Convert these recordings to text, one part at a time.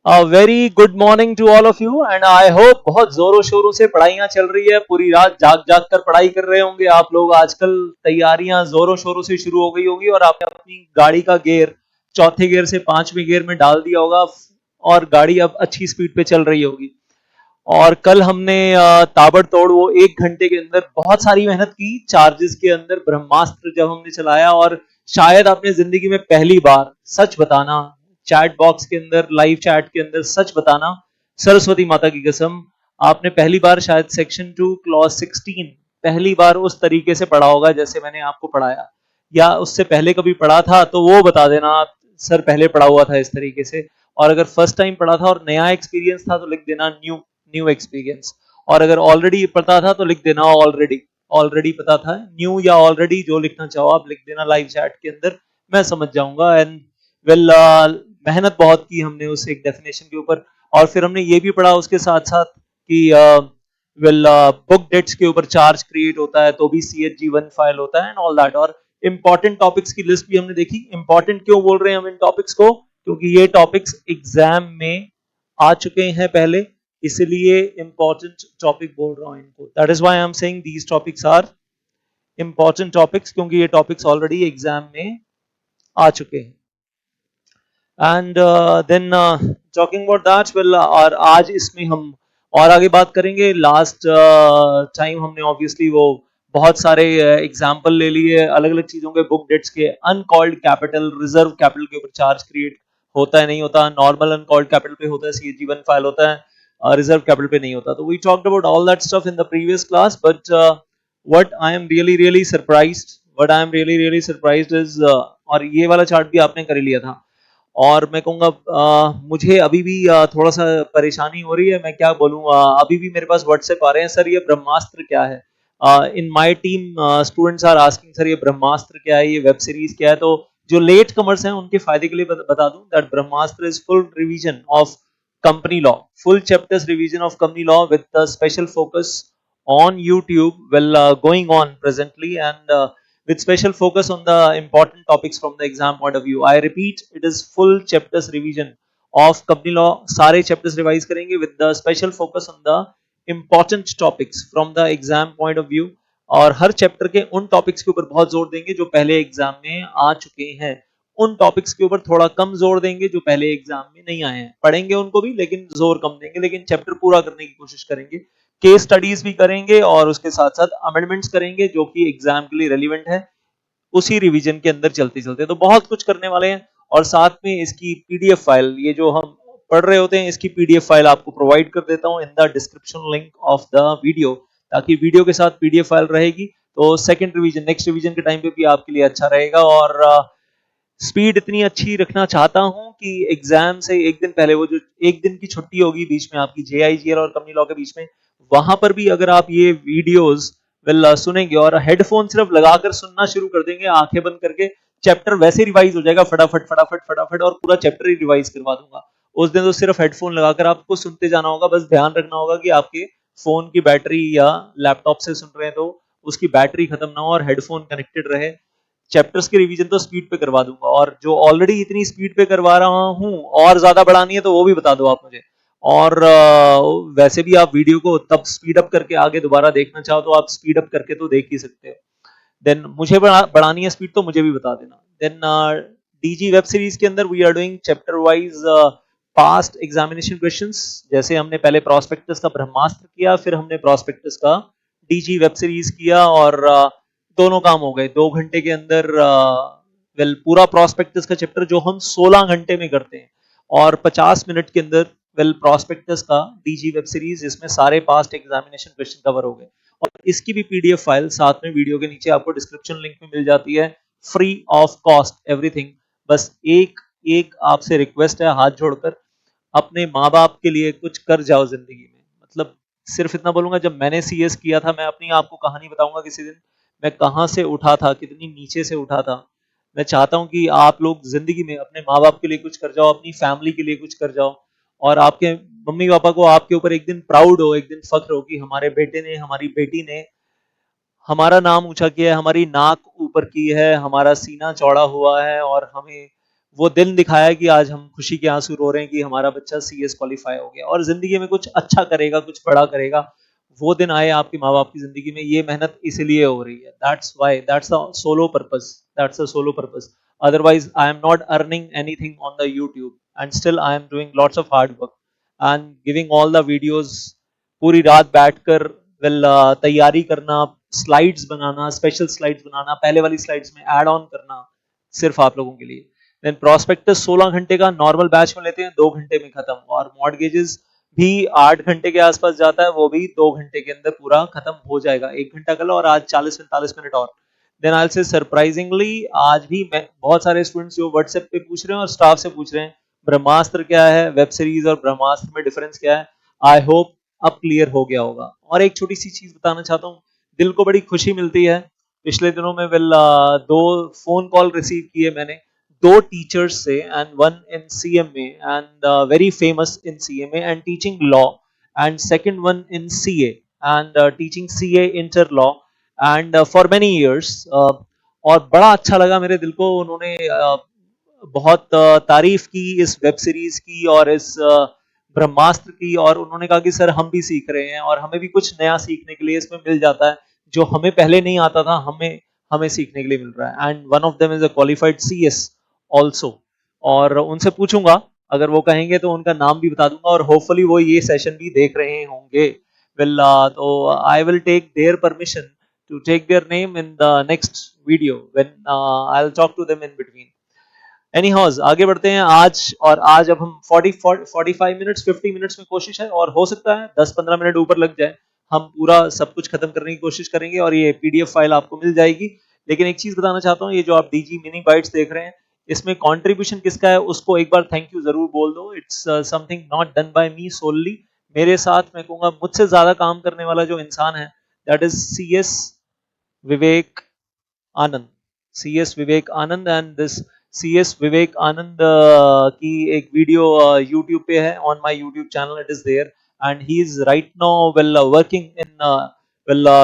Very good morning to all of you and I hope बहुत जोरों शोरों से पढ़ाइयाँ चल रही है। पूरी रात जाग जाग कर पढ़ाई कर रहे होंगे आप लोग। आजकल तैयारियां जोरों शोरों से शुरू हो गई होंगी और आपने अपनी गाड़ी का गियर चौथे गियर से पांचवें गियर में डाल दिया होगा और गाड़ी अब अच्छी स्पीड पे चल रही होगी। और कल हमने ताबड़तोड़ वो 1 घंटे के अंदर बहुत सारी मेहनत की। चार्जेस के अंदर ब्रह्मास्त्र जब हमने चलाया, और शायद आपने जिंदगी में पहली बार, सच बताना, चैट बॉक्स के अंदर, लाइव चैट के अंदर सच बताना, सरस्वती माता की कसम, आपने पहली बार शायद सेक्शन 2 क्लॉज 16 पहली बार उस तरीके से पढ़ा होगा जैसे मैंने आपको पढ़ाया। या उससे पहले कभी पढ़ा था तो वो बता देना आप, सर पहले पढ़ा हुआ था इस तरीके से। और अगर फर्स्ट टाइम पढ़ा था और नया एक्सपीरियंस था तो लिख देना न्यू, न्यू एक्सपीरियंस। और अगर ऑलरेडी पता था तो लिख देना ऑलरेडी, ऑलरेडी पता था। न्यू या ऑलरेडी जो लिखना चाहो आप लिख देना लाइव चैट के अंदर, मैं समझ जाऊंगा। एंड वेल, मेहनत बहुत की हमने उस एक डेफिनेशन के ऊपर। और फिर हमने ये भी पढ़ा उसके साथ साथ कि वेल, बुक डेट्स के ऊपर चार्ज क्रिएट होता है तो भी CHG1 फाइल होता है एंड ऑल दैट। और इंपॉर्टेंट टॉपिक्स की लिस्ट भी हमने देखी। इंपॉर्टेंट क्यों बोल रहे हैं हम इन टॉपिक्स को? क्योंकि ये टॉपिक्स एग्जाम में आ चुके हैं पहले, इसलिए इंपॉर्टेंट टॉपिक बोल रहा हूं इनको। That is why I am saying these topics are important topics, क्योंकि ये टॉपिक्स ऑलरेडी एग्जाम में आ चुके हैं। And then talking about that, well, और आज इसमें हम और आगे बात करेंगे। लास्ट टाइम हमने ऑब्वियसली वो बहुत सारे एग्जाम्पल ले लिए अलग अलग चीजों के, बुक डेट्स के। अनकॉल्ड कैपिटल, रिजर्व कैपिटल के ऊपर चार्ज क्रिएट होता है नहीं होता, नॉर्मल अनकॉल्ड कैपिटल पे होता है, CHG1 फाइल होता है, रिजर्व कैपिटल पे नहीं होता। तो we talked about all that stuff in the previous class, but what I am really surprised, what I am really surprised is, और ये वाला चार्ट भी आपने कर ही लिया था। और मैं कहूँगा मुझे अभी भी थोड़ा सा परेशानी हो रही है। मैं क्या बोलूँ, अभी भी मेरे पास व्हाट्सएप आ रहे हैं, सर ये ब्रह्मास्त्र क्या है। In my team students are asking, sir ये ब्रह्मास्त्र क्या है, ये वेब सीरीज क्या है। तो जो लेट कमर्स हैं उनके फायदे के लिए बता दूं that Brahmastra is full revision of company law, full chapters revision of company law with a special focus on YouTube, well, going on presently, and with special focus on the important topics from the exam point of view. I repeat, it is full chapters revision of company law. सारे chapters revise करेंगे with the special focus on the important topics from the exam point of view. और हर chapter के उन topics के ऊपर बहुत जोर देंगे जो पहले एग्जाम में आ चुके हैं, उन टॉपिक्स के ऊपर थोड़ा कम जोर देंगे जो पहले एग्जाम में नहीं आए हैं। पढ़ेंगे उनको भी लेकिन जोर कम देंगे, लेकिन चैप्टर पूरा करने की कोशिश करेंगे। केस स्टडीज भी करेंगे और उसके साथ साथ अमेंडमेंट्स करेंगे जो कि एग्जाम के लिए रेलिवेंट है उसी रिवीजन के अंदर चलते चलते। तो बहुत कुछ करने वाले हैं। और साथ में इसकी PDF फाइल, ये जो हम पढ़ रहे होते हैं, इसकी PDF फाइल आपको प्रोवाइड कर देता हूं in the description link of the video, ताकि वीडियो के साथ PDF फाइल रहेगी तो सेकंड रिवीजन, नेक्स्ट रिवीजन के टाइम पे भी आपके लिए अच्छा रहेगा। और स्पीड इतनी अच्छी रखना चाहता हूं कि एग्जाम से एक दिन पहले, वो जो एक दिन की छुट्टी होगी बीच में आपकी JIGL और कंपनी लॉ के बीच में, वहां पर भी अगर आप ये वीडियोस वेल सुनेंगे और हेडफोन सिर्फ लगाकर सुनना शुरू कर देंगे आंखें बंद करके, चैप्टर वैसे रिवाइज हो जाएगा फटाफट फटाफट फटाफट, और पूरा चैप्टर ही रिवाइज करवा दूंगा। उस दिन तो सिर्फ हेडफोन लगाकर आपको सुनते जाना होगा। बस ध्यान रखना होगा कि आपके फोन की बैटरी, या लैपटॉप से सुन रहे हैं तो उसकी बैटरी खत्म ना हो और हेडफोन कनेक्टेड रहे। चैप्टर्स की रिवीजन तो स्पीड पे करवा दूंगा, और जो ऑलरेडी इतनी स्पीड पे करवा रहा हूं और ज्यादा बढ़ानी है तो वो भी बता दो आप मुझे। और वैसे भी आप वीडियो को तब स्पीड अप करके आगे दोबारा देखना चाहो तो आप स्पीड अप करके तो देख ही सकते हो। देन मुझे बढ़ानी है स्पीड तो मुझे भी बता देना। देन DG वेब सीरीज के अंदर we are doing chapter wise past examination questions. जैसे हमने पहले प्रोस्पेक्टस का ब्रह्मास्त्र किया, फिर हमने प्रोस्पेक्टस का DG वेब सीरीज किया, और दोनों काम हो गए 2 घंटे के अंदर। वेल, पूरा प्रोस्पेक्टस का चैप्टर जो हम 16 घंटे में करते हैं, और 50 मिनट के अंदर वेल प्रोस्पेक्टस का DG वेब सीरीज, इसमें सारे पास्ट एग्जामिनेशन क्वेश्चन कवर हो गए। और इसकी भी PDF फाइल साथ में वीडियो के नीचे आपको डिस्क्रिप्शन लिंक में मिल जाती है, फ्री ऑफ कॉस्ट एवरीथिंग। बस एक एक आपसे रिक्वेस्ट है हाथ जोड़कर, अपने माँ बाप के लिए कुछ कर जाओ जिंदगी में। मतलब सिर्फ इतना बोलूंगा, जब मैंने CS किया था, मैं अपनी आपको कहानी बताऊंगा किसी दिन, मैं कहां से उठा था, कितनी नीचे से उठा था। मैं चाहता हूं कि आप लोग जिंदगी में अपने माँ बाप के लिए कुछ कर जाओ, अपनी फैमिली के लिए कुछ कर जाओ, और आपके मम्मी पापा को आपके ऊपर एक दिन प्राउड हो, एक दिन फख्र हो कि हमारे बेटे ने, हमारी बेटी ने हमारा नाम ऊंचा किया है, हमारी नाक ऊपर की है, हमारा सीना चौड़ा हुआ है, और हमें वो दिन दिखाया कि आज हम खुशी के आंसू रो रहे हैं कि हमारा बच्चा सीएस क्वालिफाई हो गया और जिंदगी में कुछ अच्छा करेगा, कुछ बड़ा करेगा। वो दिन आए आपके माँ बाप की जिंदगी में, ये मेहनत इसलिए हो रही है। That's why, that's the solo purpose, that's the solo purpose. Otherwise, I am not earning anything on the YouTube, and still I am doing lots of hard work and giving all the videos, पूरी रात बैठकर तैयारी करना, slides बनाना, special slides बनाना, पहले वाली slides में add on करना सिर्फ आप लोगों के लिए। देन प्रोस्पेक्टस 16 घंटे का नॉर्मल बैच में लेते हैं, 2 घंटे में खत्म। और मॉर्गेजेस भी 8 घंटे के आसपास जाता है, वो भी 2 घंटे के अंदर पूरा खत्म हो जाएगा। 1 घंटा कल और आज 40-45 मिनट और। देन आई से सरप्राइजिंगली आज भी मैं बहुत सारे स्टूडेंट्स जो व्हाट्सएप पे पूछ रहे हैं और स्टाफ से पूछ रहे हैं ब्रह्मास्त्र क्या है, वेब सीरीज और ब्रह्मास्त्र में डिफरेंस क्या है। आई होप अब क्लियर हो गया होगा। और एक छोटी सी चीज बताना चाहता हूँ, दिल को बड़ी खुशी मिलती है। पिछले दिनों में दो फोन कॉल रिसीव किए मैंने, दो टीचर्स से, and one in CMA and very famous in CMA and teaching law, and second one in CA and teaching CA inter law and for many years. और बड़ा अच्छा लगा मेरे दिल को, उन्होंने बहुत तारीफ की इस वेब सीरीज की और इस ब्रह्मास्त्र की, और उन्होंने कहा कि सर हम भी सीख रहे हैं और हमें भी कुछ नया सीखने के लिए इसमें मिल जाता है, जो हमें पहले नहीं आता था हमें हमें सीखने के लिए मिल रहा है। And one of them is a qualified CS also. और उनसे पूछूंगा, अगर वो कहेंगे तो उनका नाम भी बता दूंगा, और होपफुली वो ये सेशन भी देख रहे होंगे। तो I will take their permission to take their name in the next video when I'll talk to them in between. Anyhows, आगे बढ़ते हैं आज। और आज अब हम 45 मिनट्स 50 मिनट्स में कोशिश है, और हो सकता है 10-15 मिनट ऊपर लग जाए। हम पूरा सब कुछ खत्म करने की कोशिश करेंगे और ये पीडीएफ फाइल आपको मिल जाएगी। लेकिन एक चीज बताना चाहता हूँ, ये जो आप डीजी मिनी बाइट्स देख रहे हैं, इसमें कंट्रीब्यूशन किसका है उसको एक बार थैंक यू जरूर बोल दो। It's something not done by me solely. मेरे साथ मैं कहूंगा मुझसे ज्यादा काम करने वाला जो इंसान है, that is CS Vivek Anand. CS Vivek Anand. And this CS Vivek Anand की एक वीडियो यूट्यूब पे है, on my YouTube channel it is there. And he is right now working in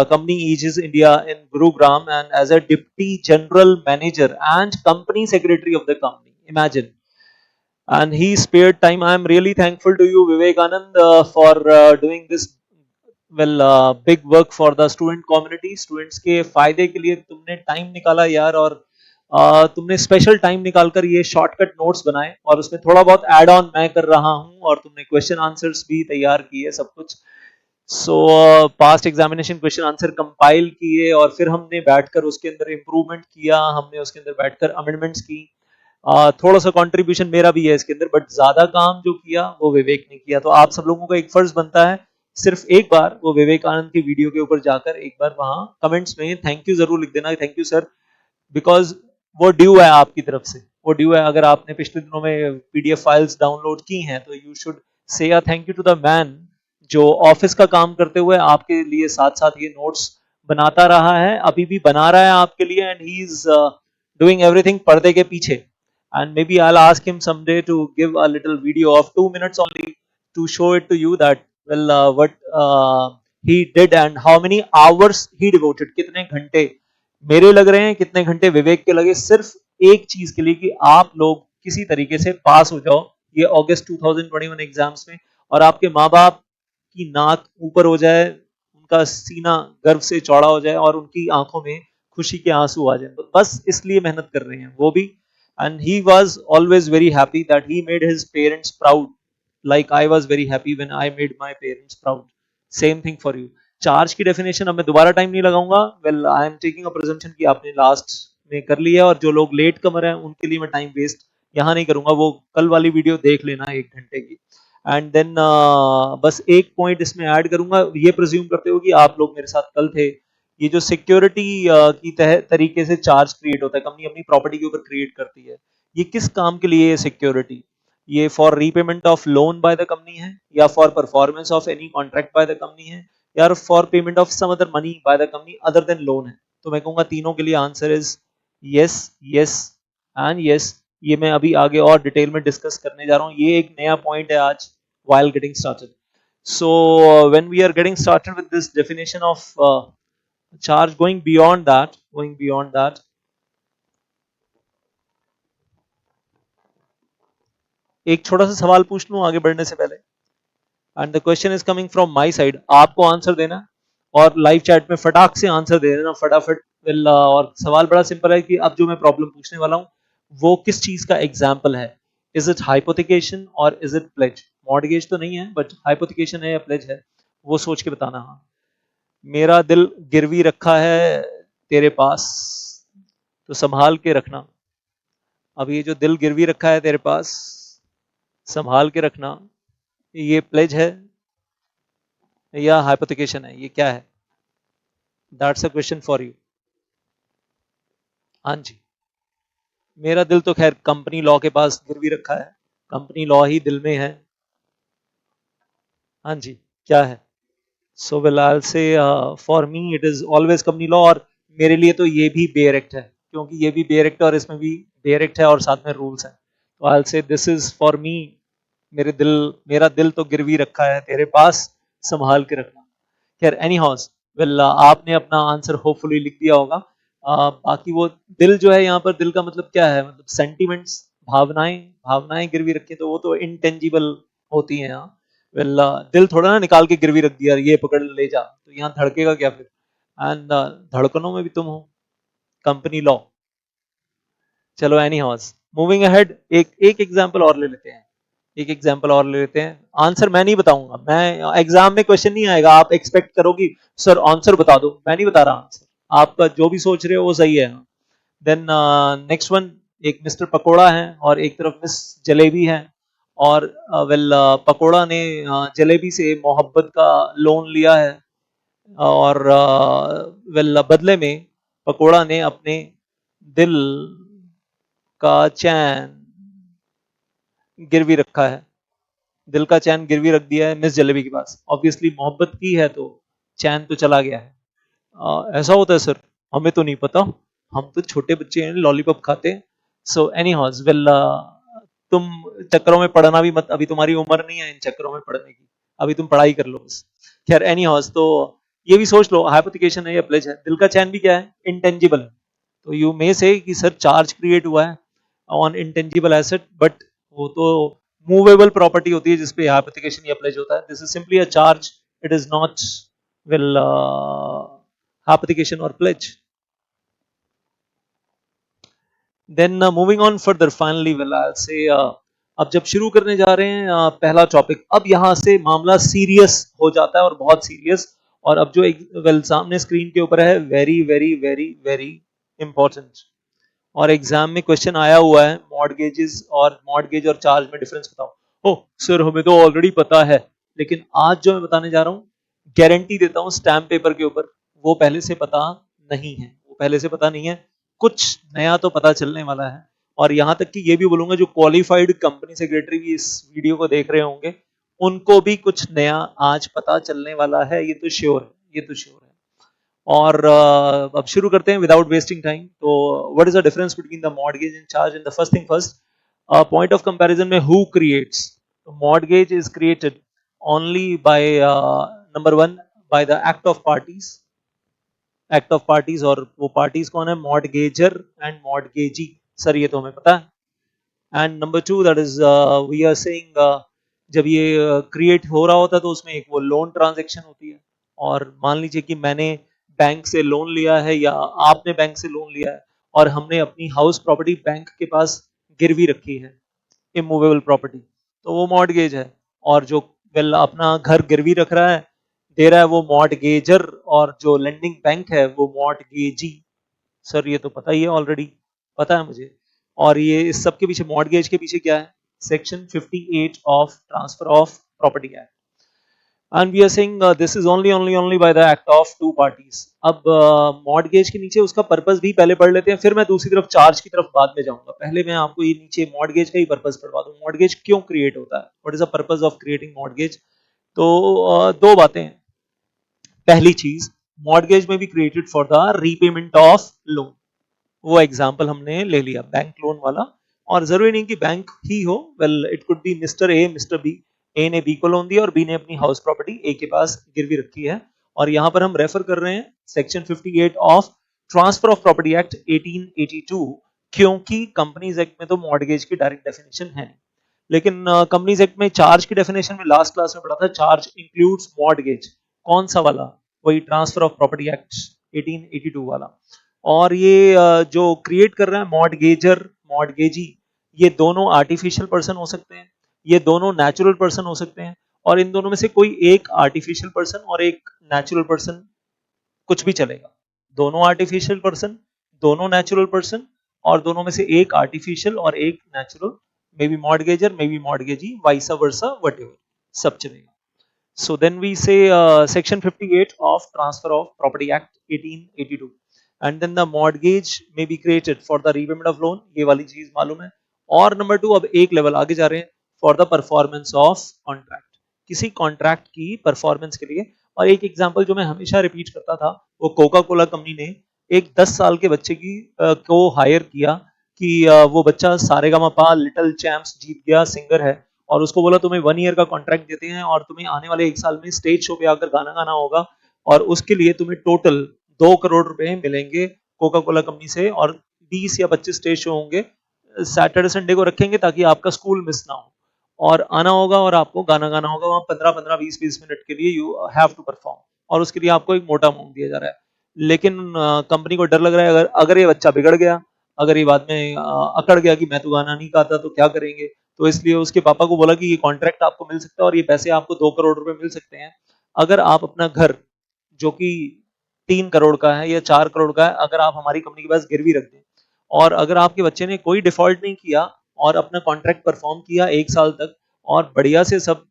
company Aegis India in Gurugram, and as a deputy general manager and company secretary of the company. Imagine. And he spared time. I am really thankful to you, Vivek Anand, for doing this big work for the student community। Students के फायदे के लिए तुमने time निकाला यार, और तुमने special time निकालकर ये शॉर्टकट नोट्स बनाए, और उसमें थोड़ा बहुत ऐड ऑन मैं कर रहा हूँ, और तुमने क्वेश्चन आंसर्स भी तैयार किए सब कुछ। सो past examination question answer compile किए, और फिर हमने बैठकर उसके अंदर इम्प्रूवमेंट किया, हमने उसके अंदर बैठकर अमेंडमेंट्स की। थोड़ा सा कंट्रीब्यूशन मेरा भी है इसके अंदर, बट ज्यादा काम जो किया वो विवेक ने किया। तो आप सब लोगों का एक फर्ज बनता है, सिर्फ एक बार वो विवेकानंद की वीडियो के ऊपर जाकर एक बार वहां कमेंट्स में थैंक यू जरूर लिख देना, थैंक यू सर, बिकॉज वो ड्यू है आपकी तरफ से, वो ड्यू है। अगर आपने पिछले दिनों में पीडीएफ फाइल्स डाउनलोड की हैं तो you should say a thank you to the man, जो ऑफिस का काम करते हुए आपके लिए साथ साथ ये नोट्स बनाता रहा है, अभी भी बना रहा है आपके लिए, and he is doing everything पर्दे के पीछे। And maybe I'll ask him someday to give a little video of 2 minutes only to show it to you that what he did and how many hours he devoted, कितने घंटे मेरे लग रहे हैं, कितने घंटे विवेक के लगे, सिर्फ एक चीज के लिए कि आप लोग किसी तरीके से पास हो जाओ ये अगस्त 2021 एग्जाम्स में, और आपके माँ बाप की नाक ऊपर हो जाए, उनका सीना गर्व से चौड़ा हो जाए, और उनकी आंखों में खुशी के आंसू आ जाए। तो बस इसलिए मेहनत कर रहे हैं वो भी। And he was always very happy that he made his parents proud, like I was very happy when I made my parents proud। Same thing for you। Charge की डेफिनेशन अब मैं दोबारा टाइम नहीं लगाऊंगा। Well I am taking a presumption कि आपने last में कर लिया है, और जो लोग लेट कमर हैं उनके लिए मैं टाइम वेस्ट यहाँ नहीं करूंगा, वो कल वाली वीडियो देख लेना 1 घंटे की। एंड देन बस एक पॉइंट इसमें ऐड करूंगा, ये प्रिज्यूम करते हो कि आप लोग मेरे साथ कल थे। ये जो सिक्योरिटी की तरीके से चार्ज क्रिएट होता है, कंपनी अपनी प्रॉपर्टी के ऊपर क्रिएट करती है, ये किस काम के लिए है सिक्योरिटी? ये for repayment of loan by the company है, या for performance of any contract by the company है, या for payment of some other money by the company other than loan है? तो मैं कहूंगा तीनों के लिए answer is yes, yes and yes. ये मैं अभी आगे और डिटेल में डिस्कस करने जा रहा हूँ, ये एक नया पॉइंट है आज while getting started। So when we are getting started with this definition of charge, going beyond that, एक छोटा सा सवाल पूछ लूं आगे बढ़ने से पहले, and the question is coming from my side, आपको आंसर देना और लाइव चैट में फटाक से आंसर दे देना फटाफट। और सवाल बड़ा सिंपल है कि अब जो मैं प्रॉब्लम पूछने वाला हूं वो किस चीज का एग्जाम्पल है। इज इट हाइपोथिकेशन और इज इट प्लेज? मॉर्गेज तो नहीं है बट हाइपोथिकेशन है या प्लेज है, वो सोच के बताना। हाँ, मेरा दिल गिरवी रखा है तेरे पास, तो संभाल के रखना। अब ये जो दिल गिरवी रखा है तेरे पास, संभाल के रखना, ये प्लेज है या हाइपोथिकेशन है, ये क्या है? That's a question for you. हाँ जी, मेरा दिल तो खैर कंपनी लॉ के पास गिरवी रखा है, कंपनी लॉ ही दिल में है। हाँ जी, क्या है? सो वेल आई से for me it is always company law, और मेरे लिए तो ये भी बेयर एक्ट है, क्योंकि ये भी बेयर एक्ट है और इसमें भी बेयर एक्ट है और साथ में रूल्स है। तो आई से दिस इज फॉर मी, मेरा दिल तो गिरवी रखा है तेरे पास, संभाल के रखना। खैर एनी हाउस, वेल आपने अपना आंसर होपफुली लिख दिया होगा। बाकी वो दिल जो है, यहाँ पर दिल का मतलब क्या है? मतलब सेंटिमेंट्स, भावनाएं, भावनाएं गिरवी रखी तो वो तो इनटेंजिबल होती हैं यहाँ। वेल दिल थोड़ा ना निकाल के गिरवी रख दिया, ये पकड़ ले जा, तो यहाँ धड़केगा क्या फिर? एंड धड़कनों में भी तुम हो, कंपनी लॉ। चलो एनी हाउस, मूविंग अहेड, एक एक एग्जांपल और ले लेते हैं, एक एग्जांपल और ले लेते हैं। आंसर मैं नहीं बताऊंगा, मैं एग्जाम में क्वेश्चन नहीं आएगा आप एक्सपेक्ट करो कि सर आंसर बता दो, मैं नहीं बता रहा आंसर, आपका जो भी सोच रहे हो वो सही है। देन नेक्स्ट वन, एक मिस्टर पकोड़ा है और एक तरफ मिस जलेबी है, और वेल पकोड़ा ने जलेबी से मोहब्बत का लोन लिया है, और वेल बदले में पकोड़ा ने अपने दिल का चैन गिरवी रखा है, दिल का चैन गिरवी रख दिया है मिस जलेबी के पास। ऑब्वियसली मोहब्बत की है तो चैन तो चला गया है। ऐसा होता है सर? हमें तो नहीं पता, हम तो छोटे बच्चे हैं, लॉलीपॉप खाते हैं। सो एनी हाउस, वेल तुम चक्करों में पढ़ना भी मत, अभी तुम्हारी उम्र नहीं है इन चक्करों में पढ़ने की, अभी तुम पढ़ाई कर लो बस। खैर एनी हाउस, तो ये भी सोच लो हाइपोथिकेशन है या प्लेज है। दिल का चैन भी क्या है? इंटेंजिबल है। तो यू मे से कि सर चार्ज क्रिएट हुआ है ऑन इंटेंजिबल एसेट, बट वो तो मूवेबल प्रॉपर्टी होती है जिसपे हाइपोथिकेशन या प्लेज होता है। This is simply a charge, it is not well hypothecation और pledge. Then moving on further, finally well I say अब जब शुरू करने जा रहे हैं पहला टॉपिक, अब यहाँ से मामला सीरियस हो जाता है और बहुत सीरियस। और अब जो वेल सामने स्क्रीन के ऊपर है, very very very very important, और एग्जाम में क्वेश्चन आया हुआ है, मॉर्गेजेस और मॉर्गेज और चार्ज में डिफरेंस बताओ। ओ सर हमें तो ऑलरेडी पता है, लेकिन आज जो मैं बताने जा रहा हूँ, गारंटी देता हूँ स्टैम्प पेपर के ऊपर वो पहले से पता नहीं है, वो पहले से पता नहीं है, कुछ नया तो पता चलने वाला है। और यहां तक कि ये भी बोलूंगा, जो क्वालिफाइड कंपनी सेक्रेटरी भी इस वीडियो को देख रहे होंगे, उनको भी कुछ नया आज पता चलने वाला है, ये तो श्योर है, ये तो श्योर है। और अब शुरू करते हैं विदाउट वेस्टिंग टाइम। तो what is the difference between the mortgage and charge? In the first thing first, point of comparison में who creates? Mortgage is created only by number one, by the act of parties, act of parties, और वो parties कौन है? Mortgagor and mortgagee. Sir ये तो हमें पता है। And number two, that is we are saying, जब ये क्रिएट हो रहा होता है तो उसमें एक वो लोन ट्रांजैक्शन होती है, और मान लीजिए कि मैंने बैंक से लोन लिया है या आपने बैंक से लोन लिया है, और हमने अपनी हाउस प्रॉपर्टी बैंक के पास गिरवी रखी है, इमूवेबल प्रॉपर्टी, तो वो मॉर्गेज है। और जो वेल अपना घर गिरवी रख रहा है, दे रहा है, वो मॉर्गेजर, और जो लेंडिंग बैंक है वो मॉर्गेजी। सर ये तो पता ही है, ऑलरेडी पता है मुझे। और ये इस सब के पीछे, मॉर्गेज के पीछे क्या है? Section 58 of transfer of property act, and we are saying this is only by the act of two parties. अब मॉर्गेज के नीचे उसका पर्पस भी पहले पढ़ लेते हैं, फिर मैं दूसरी तरफ चार्ज की तरफ बाद में जाऊंगा। पहले मैं आपको ये नीचे मॉर्गेज का ही पर्पस पढ़वा दूं, मॉर्गेज क्यों क्रिएट होता है, what is the purpose of creating mortgage. तो दो बातें हैं। पहली चीज, मॉर्गेज में be created for the repayment of loan, वो एग्जाम्पल हमने ले लिया बैंक लोन वाला। और जरूरी नहीं कि बैंक ही हो, well it could be mister A, mister B. A ने बी को लोन दिया और बी ने अपनी हाउस प्रॉपर्टी ए के पास गिरवी रखी है। और यहां पर हम रेफर कर रहे हैं section 58 of transfer of property act 1882, क्योंकि कंपनीज एक्ट में तो मॉर्गेज की डायरेक्ट डेफिनेशन है नहीं। लेकिन कंपनीज एक्ट में चार्ज की डेफिनेशन में लास्ट क्लास में पढ़ा था, चार्ज इंक्लूड्स मॉर्टगेज। कौन सा वाला? वही ट्रांसफर ऑफ प्रॉपर्टी एक्ट 1882 वाला। और ये जो क्रिएट कर रहा है मॉर्टगेजर, मॉर्टगेजी, ये दोनों आर्टिफिशियल पर्सन हो सकते हैं, ये दोनों नेचुरल पर्सन हो सकते हैं, और इन दोनों में से कोई एक आर्टिफिशियल पर्सन और एक नेचुरल पर्सन, कुछ भी चलेगा। दोनों आर्टिफिशियल पर्सन, दोनों नेचुरल पर्सन, और दोनों में से एक आर्टिफिशियल और एक natural, may be mortgager, may be mortgagee, vice versa, whatever, सब चलेगा। So then we say section 58 of Transfer of Property Act 1882, and then the mortgage may be created for the repayment of loan, ये वाली चीज मालूम है। और number 2, अब एक लेवल आगे जा रहे हैं, for the performance of contract, किसी कॉन्ट्रैक्ट की परफॉर्मेंस के लिए। और एक एग्जांपल जो मैं हमेशा रिपीट करता था, वो कोका कोला कंपनी ने एक 10 साल के बच्चे की को हायर किया कि वो बच्चा सारेगामापा लिटिल चैंप्स जीत गया, सिंगर है, और उसको बोला तुम्हें 1 ईयर का कॉन्ट्रैक्ट देते हैं और तुम्हें आने वाले 1 साल में स्टेज शो पे आकर गाना गाना होगा, और उसके लिए तुम्हें टोटल 2 करोड़ रुपए मिलेंगे कोका कोला कंपनी से, और 20 या 25 स्टेज शो होंगे, सैटरडे संडे को रखेंगे ताकि आपका स्कूल मिस ना हो, और आना होगा और आपको गाना गाना होगा वहां 15-15, 20-20 मिनट के लिए, यू हैव टू परफॉर्म, और उसके लिए आपको एक मोटा अमाउंट दिया जा रहा है। लेकिन कंपनी को डर लग रहा है, अगर अगर ये बच्चा बिगड़ गया, अगर ये बाद में अकड़ गया कि मैं तो गाना नहीं गाता तो क्या करेंगे, तो इसलिए उसके पापा को बोला कि ये कॉन्ट्रैक्ट आपको मिल सकता है और ये पैसे आपको 2 करोड़ रुपए मिल सकते हैं अगर आप अपना घर, जो कि 3 करोड़ का है या 4 करोड़ का है, अगर आप हमारी कंपनी के पास गिरवी रख दें, और अगर आपके बच्चे ने कोई डिफॉल्ट नहीं किया और अपना कॉन्ट्रैक्ट परफॉर्म किया 1 साल तक और बढ़िया से सब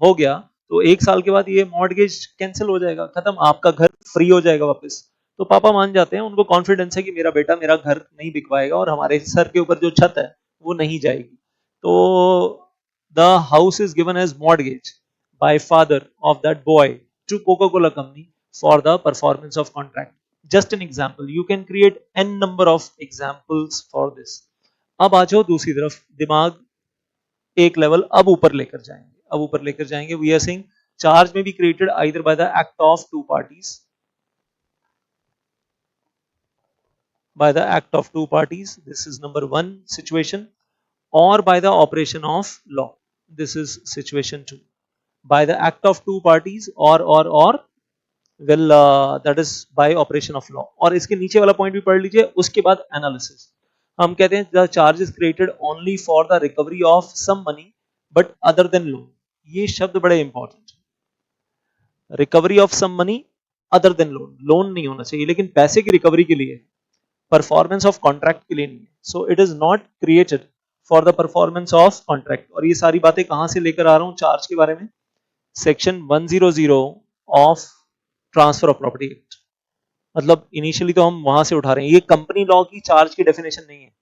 हो गया, तो 1 साल के बाद ये मॉर्टगेज कैंसिल हो जाएगा, खत्म, आपका घर फ्री हो जाएगा वापस। तो पापा मान जाते हैं, उनको कॉन्फिडेंस है कि मेरा बेटा मेरा घर नहीं बिकवाएगा और हमारे सर के ऊपर जो छत है वो नहीं जाएगी। तो the house is given as mortgage by father of that boy to Coca Cola company for the performance of contract. Just an example, you can create an number of examples for this. अब आ जाओ दूसरी तरफ, दिमाग एक level अब ऊपर लेकर जाएंगे, अब ऊपर लेकर जाएंगे। We are saying charge may be created either by the act of two parties, by the act of two parties, this is number 1 situation, or by the operation of law, this is situation 2, by the act of two parties, or well that is by operation of law। और इसके नीचे वाला point भी पढ़ लीजिए, उसके बाद analysis. हम कहते हैं the charge is created only for the recovery of some money but other than loan. ये शब्द बड़े important, recovery of some money other than loan, loan नहीं होना चाहिए लेकिन पैसे की रिकवरी के लिए, परफॉर्मेंस ऑफ कॉन्ट्रैक्ट के लिए नहीं है। So it is not created for the performance of contract. और ये सारी बातें कहां से लेकर आ रहा हूं चार्ज के बारे में? Section 100 of transfer of property act. मतलब इनिशियली तो हम वहां से उठा रहे हैं, ये कंपनी लॉ की चार्ज की डेफिनेशन नहीं है,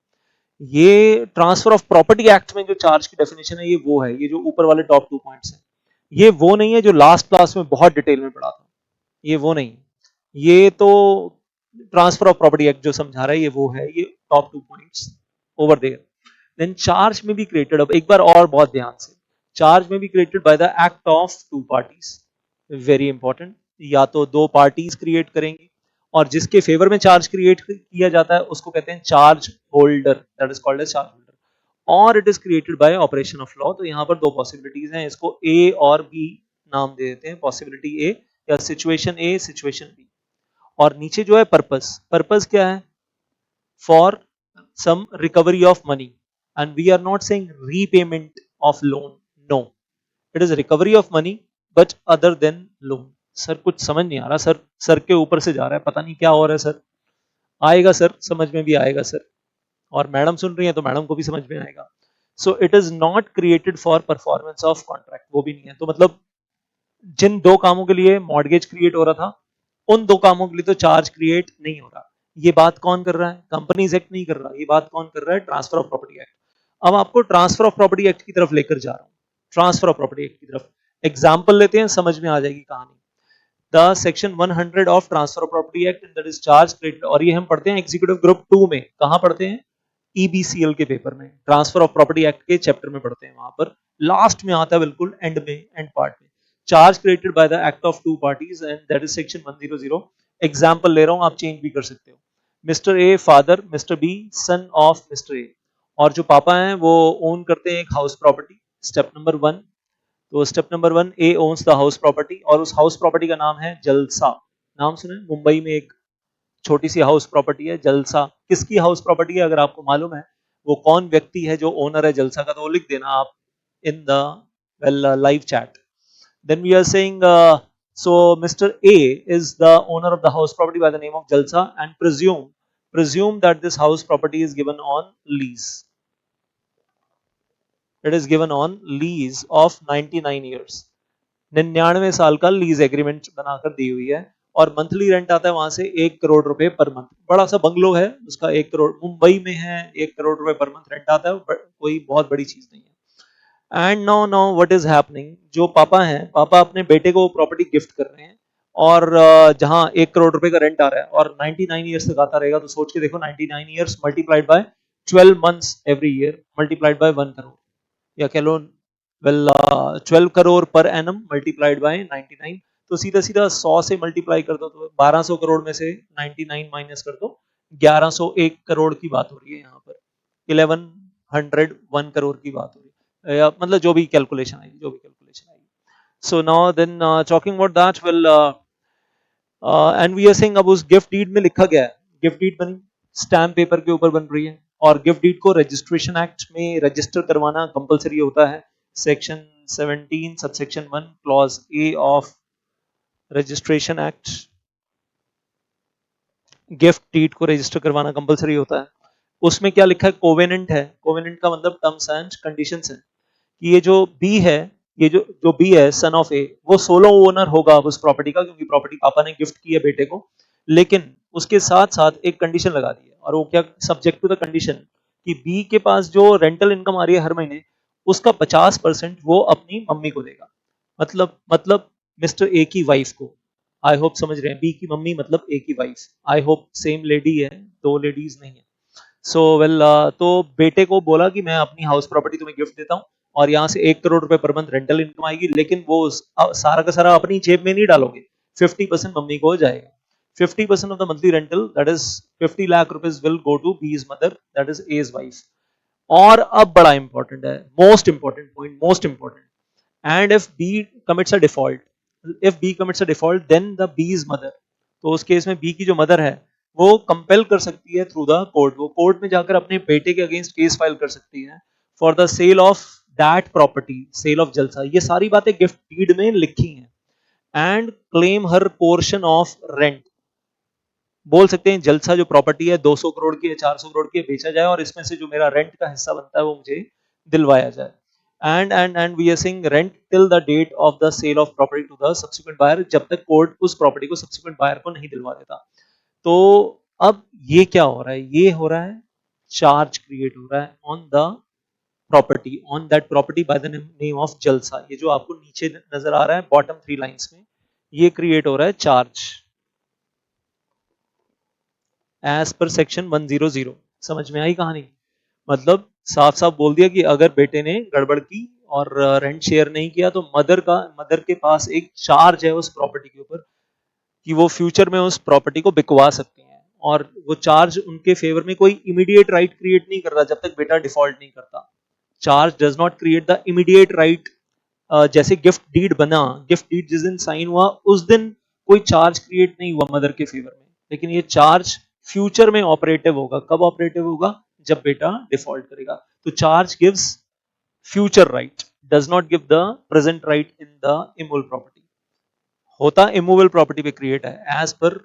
ये ट्रांसफर ऑफ प्रॉपर्टी एक्ट में जो चार्ज की डेफिनेशन है ये वो है, ये जो ऊपर वाले टॉप 2 पॉइंट्स हैं, ये वो नहीं है जो लास्ट क्लास में बहुत डिटेल में पढ़ा था, ये वो नहीं, ये तो ट्रांसफर ऑफ प्रॉपर्टी एक्ट जो समझा रहा है ये वो है, ये top 2 points over there. Then charge may be created, अब एक बार और बहुत ध्यान से, charge may be created by the act of two parties, very important, या तो दो पार्टीज क्रिएट करेंगे और जिसके फेवर में चार्ज क्रिएट किया जाता है उसको कहते हैं charge holder, that is called as charge holder, और it is created by operation of law. तो यहाँ पर दो पॉसिबिलिटीज हैं, इसको ए और बी नाम दे देते हैं, पॉसिबिलिटी ए या सिचुएशन ए, सिचुएशन बी। और नीचे जो है पर्पस, पर्पस क्या है? For some recovery of money, and we are not saying repayment of loan, no, it is recovery of money but other than loan. Sir कुछ समझ नहीं आ रहा सर, सर के ऊपर से जा रहा है, पता नहीं क्या हो रहा है सर। आएगा सर, समझ में भी आएगा सर, और मैडम सुन रही है तो मैडम को भी समझ में आएगा। So it is not created for performance of contract, वो भी नहीं है। तो मतलब जिन दो कामों के लिए मॉर्गेज क्रिएट हो रहा था उन दो कामों के लिए तो चार्ज क्रिएट नहीं हो रहा। ये बात कौन कर रहा है? कंपनीज एक्ट नहीं कर रहा, ये बात कौन कर रहा है? Transfer of property act. अब आपको ट्रांसफर ऑफ प्रॉपर्टी एक्ट की तरफ लेकर जा रहा हूं, ट्रांसफर ऑफ प्रॉपर्टी एक्ट की तरफ। एग्जाम्पल लेते हैं, समझ में आ जाएगी कहानी। The section 100 of transfer of property act, that is charge created, और ये हम पढ़ते हैं एग्जीक्यूटिव ग्रुप 2 में। कहां पढ़ते हैं? ईबीसीएल के पेपर में, ट्रांसफर ऑफ प्रॉपर्टी एक्ट के चैप्टर में पढ़ते हैं, वहां पर लास्ट में आता है, बिल्कुल एंड में, एंड पार्ट में। Charge created by the act of two parties and that is section 100। Example ले रहा हूं, आप चेंज भी कर सकते हो। Mister A father, mister B son of mister A, और जो पापा हैं वो ओन करते हैं एक हाउस प्रॉपर्टी, स्टेप नंबर 1। तो step number 1, A owns the house property, और उस हाउस प्रॉपर्टी का नाम है जलसा। नाम सुने? मुंबई में एक छोटी सी हाउस प्रॉपर्टी है जलसा। किसकी हाउस प्रॉपर्टी है अगर आपको मालूम है वो कौन व्यक्ति है जो ओनर है जलसा का, तो वो लिख देना आप in the live chat. Then we are saying so Mr. A is the owner of the house property by the name of Jalsa, and presume that this house property is given on lease. It is given on lease of 99 years. 99 साल का lease agreement बनाकर दी हुई है, और monthly rent आता है वहां से 1 करोड़ रुपए पर मंथ। बड़ा सा बंगलो है उसका, 1 करोड़ मुंबई में है, 1 करोड़ रुपए पर मंथ रेंट आता है, कोई बहुत बड़ी चीज नहीं है। And now what is happening, जो पापा हैं, पापा अपने बेटे को प्रॉपर्टी गिफ्ट कर रहे हैं, और जहां 1 करोड़ रुपए का रेंट आ रहा है और 99 ईयर्स तक आता रहेगा, तो सोच के देखो 99 years multiplied by 12 months every year multiplied by 1 crore, या कह लो 12 crore per annum multiplied by 99। तो सीधा सीधा 100 से मल्टीप्लाई कर दो तो 1200 करोड़ में से 99 माइनस कर दो, 1101 करोड़ की बात हो रही है यहाँ पर, 1101 करोड़ की बात हो रही है, या मतलब जो भी कैलकुलेशन आएगी, जो भी कैलकुलेशन आएगी। So now then talking about that, well and we are saying, अब उस गिफ्ट डीड में लिखा गया है, गिफ्ट डीड बनी, स्टैम्प पेपर के ऊपर बन रही है, और गिफ्ट डीड को रजिस्ट्रेशन एक्ट में रजिस्टर करवाना कंपलसरी होता है। Section 17 subsection 1 clause A of registration act, gift deed को रजिस्टर करवाना कंपलसरी होता है। उसमें क्या लिखा है? कोवेनेंट है। कोवेनेंट का मतलब टर्म्स एंड कंडीशंस है कि ये जो बी है, ये जो बी है सन ऑफ ए, वो सोलो ओनर होगा उस प्रॉपर्टी का, क्योंकि प्रॉपर्टी पापा ने गिफ्ट की है बेटे को। लेकिन उसके साथ साथ एक कंडीशन लगा दी है, और वो क्या? सब्जेक्ट टू द कंडीशन कि बी के पास जो रेंटल इनकम आ रही है हर महीने, उसका 50% वो अपनी मम्मी को देगा। मतलब मिस्टर ए की वाइफ को। आई होप समझ रहे हैं, बी की मम्मी मतलब ए की wife. I hope same lady है, दो लेडीज नहीं है। सो वेल तो बेटे को बोला कि मैं अपनी हाउस प्रॉपर्टी तुम्हें गिफ्ट देता हूँ, और यहाँ से 1 करोड़ रुपए पर मंथ रेंटल इनकम आएगी, लेकिन वो सारा का सारा अपनी जेब में नहीं डालोगे, 50% मम्मी को हो जाएगा। 50% of the monthly rental, that is 50 lakh rupees, will go to B's mother, that is as wife. और अब बड़ा इंपॉर्टेंट है, most important point, most important, and if B commits a default, if B commits a default then the B's mother, तो उस case में B की जो mother है वो कंपेल कर सकती है थ्रू द कोर्ट, वो कोर्ट में जाकर अपने बेटे के अगेंस्ट केस फाइल कर सकती है for the sale of that property, sale of Jalsa. ये सारी बातें गिफ्ट डीड में लिखी हैं। And claim her portion of rent, बोल सकते हैं जलसा जो प्रॉपर्टी है 200 करोड़ की है, 400 करोड़ की है, बेचा जाए, और इसमें से जो मेरा रेंट का हिस्सा बनता है वो मुझे दिलवाया जाए। And we are saying rent till the date of the sale of property to the subsequent buyer, जब तक कोर्ट उस प्रॉपर्टी को सब्सिक्वेंट बायर को नहीं दिलवा देता। तो अब ये क्या हो रहा है? ये हो रहा है चार्ज क्रिएट हो रहा है on the property, on that property by the name of Jalsa. ये जो आपको नीचे नजर आ रहा है बॉटम 3 लाइंस में, ये क्रिएट हो रहा है चार्ज एज पर सेक्शन 100। समझ में आई कहानी? मतलब साफ साफ बोल दिया कि अगर बेटे ने गड़बड़ की और रेंट शेयर नहीं किया, तो मदर के पास एक चार्ज है उस प्रॉपर्टी के ऊपर कि वो फ्यूचर में उस प्रॉपर्टी को बिकवा सकते हैं, और वो चार्ज उनके फेवर में कोई इमीडिएट राइट क्रिएट नहीं कर रहा जब तक बेटा डिफॉल्ट नहीं करता। Charge does not create the immediate right. जैसे गिफ्ट डीड बना, गिफ्ट डीड जिस दिन साइन हुआ उस दिन कोई चार्ज क्रिएट नहीं हुआ मदर के फेवर में, लेकिन ये चार्ज फ्यूचर में ऑपरेटिव होगा। कब ऑपरेटिव होगा? जब बेटा डिफॉल्ट करेगा। तो charge gives future right, does not give the present right in the immovable property. होता इमूवेबल प्रॉपर्टी पे क्रिएट है। As per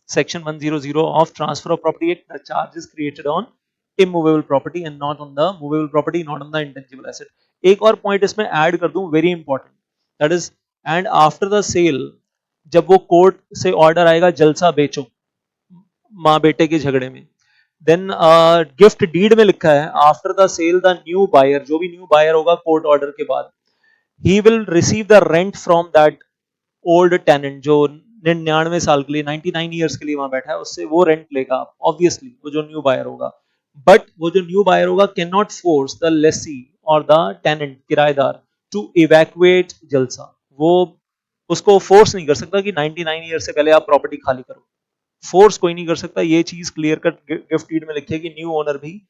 section 100 of transfer of property act, the charge is created on immovable property and not on the movable property, not on the intangible asset। एक और point इसमें add कर दूं, very important, that is and after the sale, जब वो court से order आएगा जलसा बेचो माँ बेटे के झगड़े में, देन गिफ्ट डीड में लिखा है after the sale the new buyer, जो भी न्यू बायर होगा कोर्ट ऑर्डर के बाद, he will receive the rent from that old tenant, जो 99 साल के लिए, 99 ईयर्स के लिए वहां बैठा है, उससे वो रेंट लेगा ऑब्वियसली, वो जो न्यू बायर होगा। बट वो जो न्यू बायर होगा can not force the Lesi और द टेनेंट, किराएदार, टू इवैक्यूएट जलसा। वो उसको फोर्स नहीं कर सकता कि 99 ईयर से पहले आप प्रॉपर्टी खाली करो, फोर्स कोई नहीं कर सकता। ये चीज क्लियर कट गिफ्ट डीड में लिखी है कि न्यू ओनर भी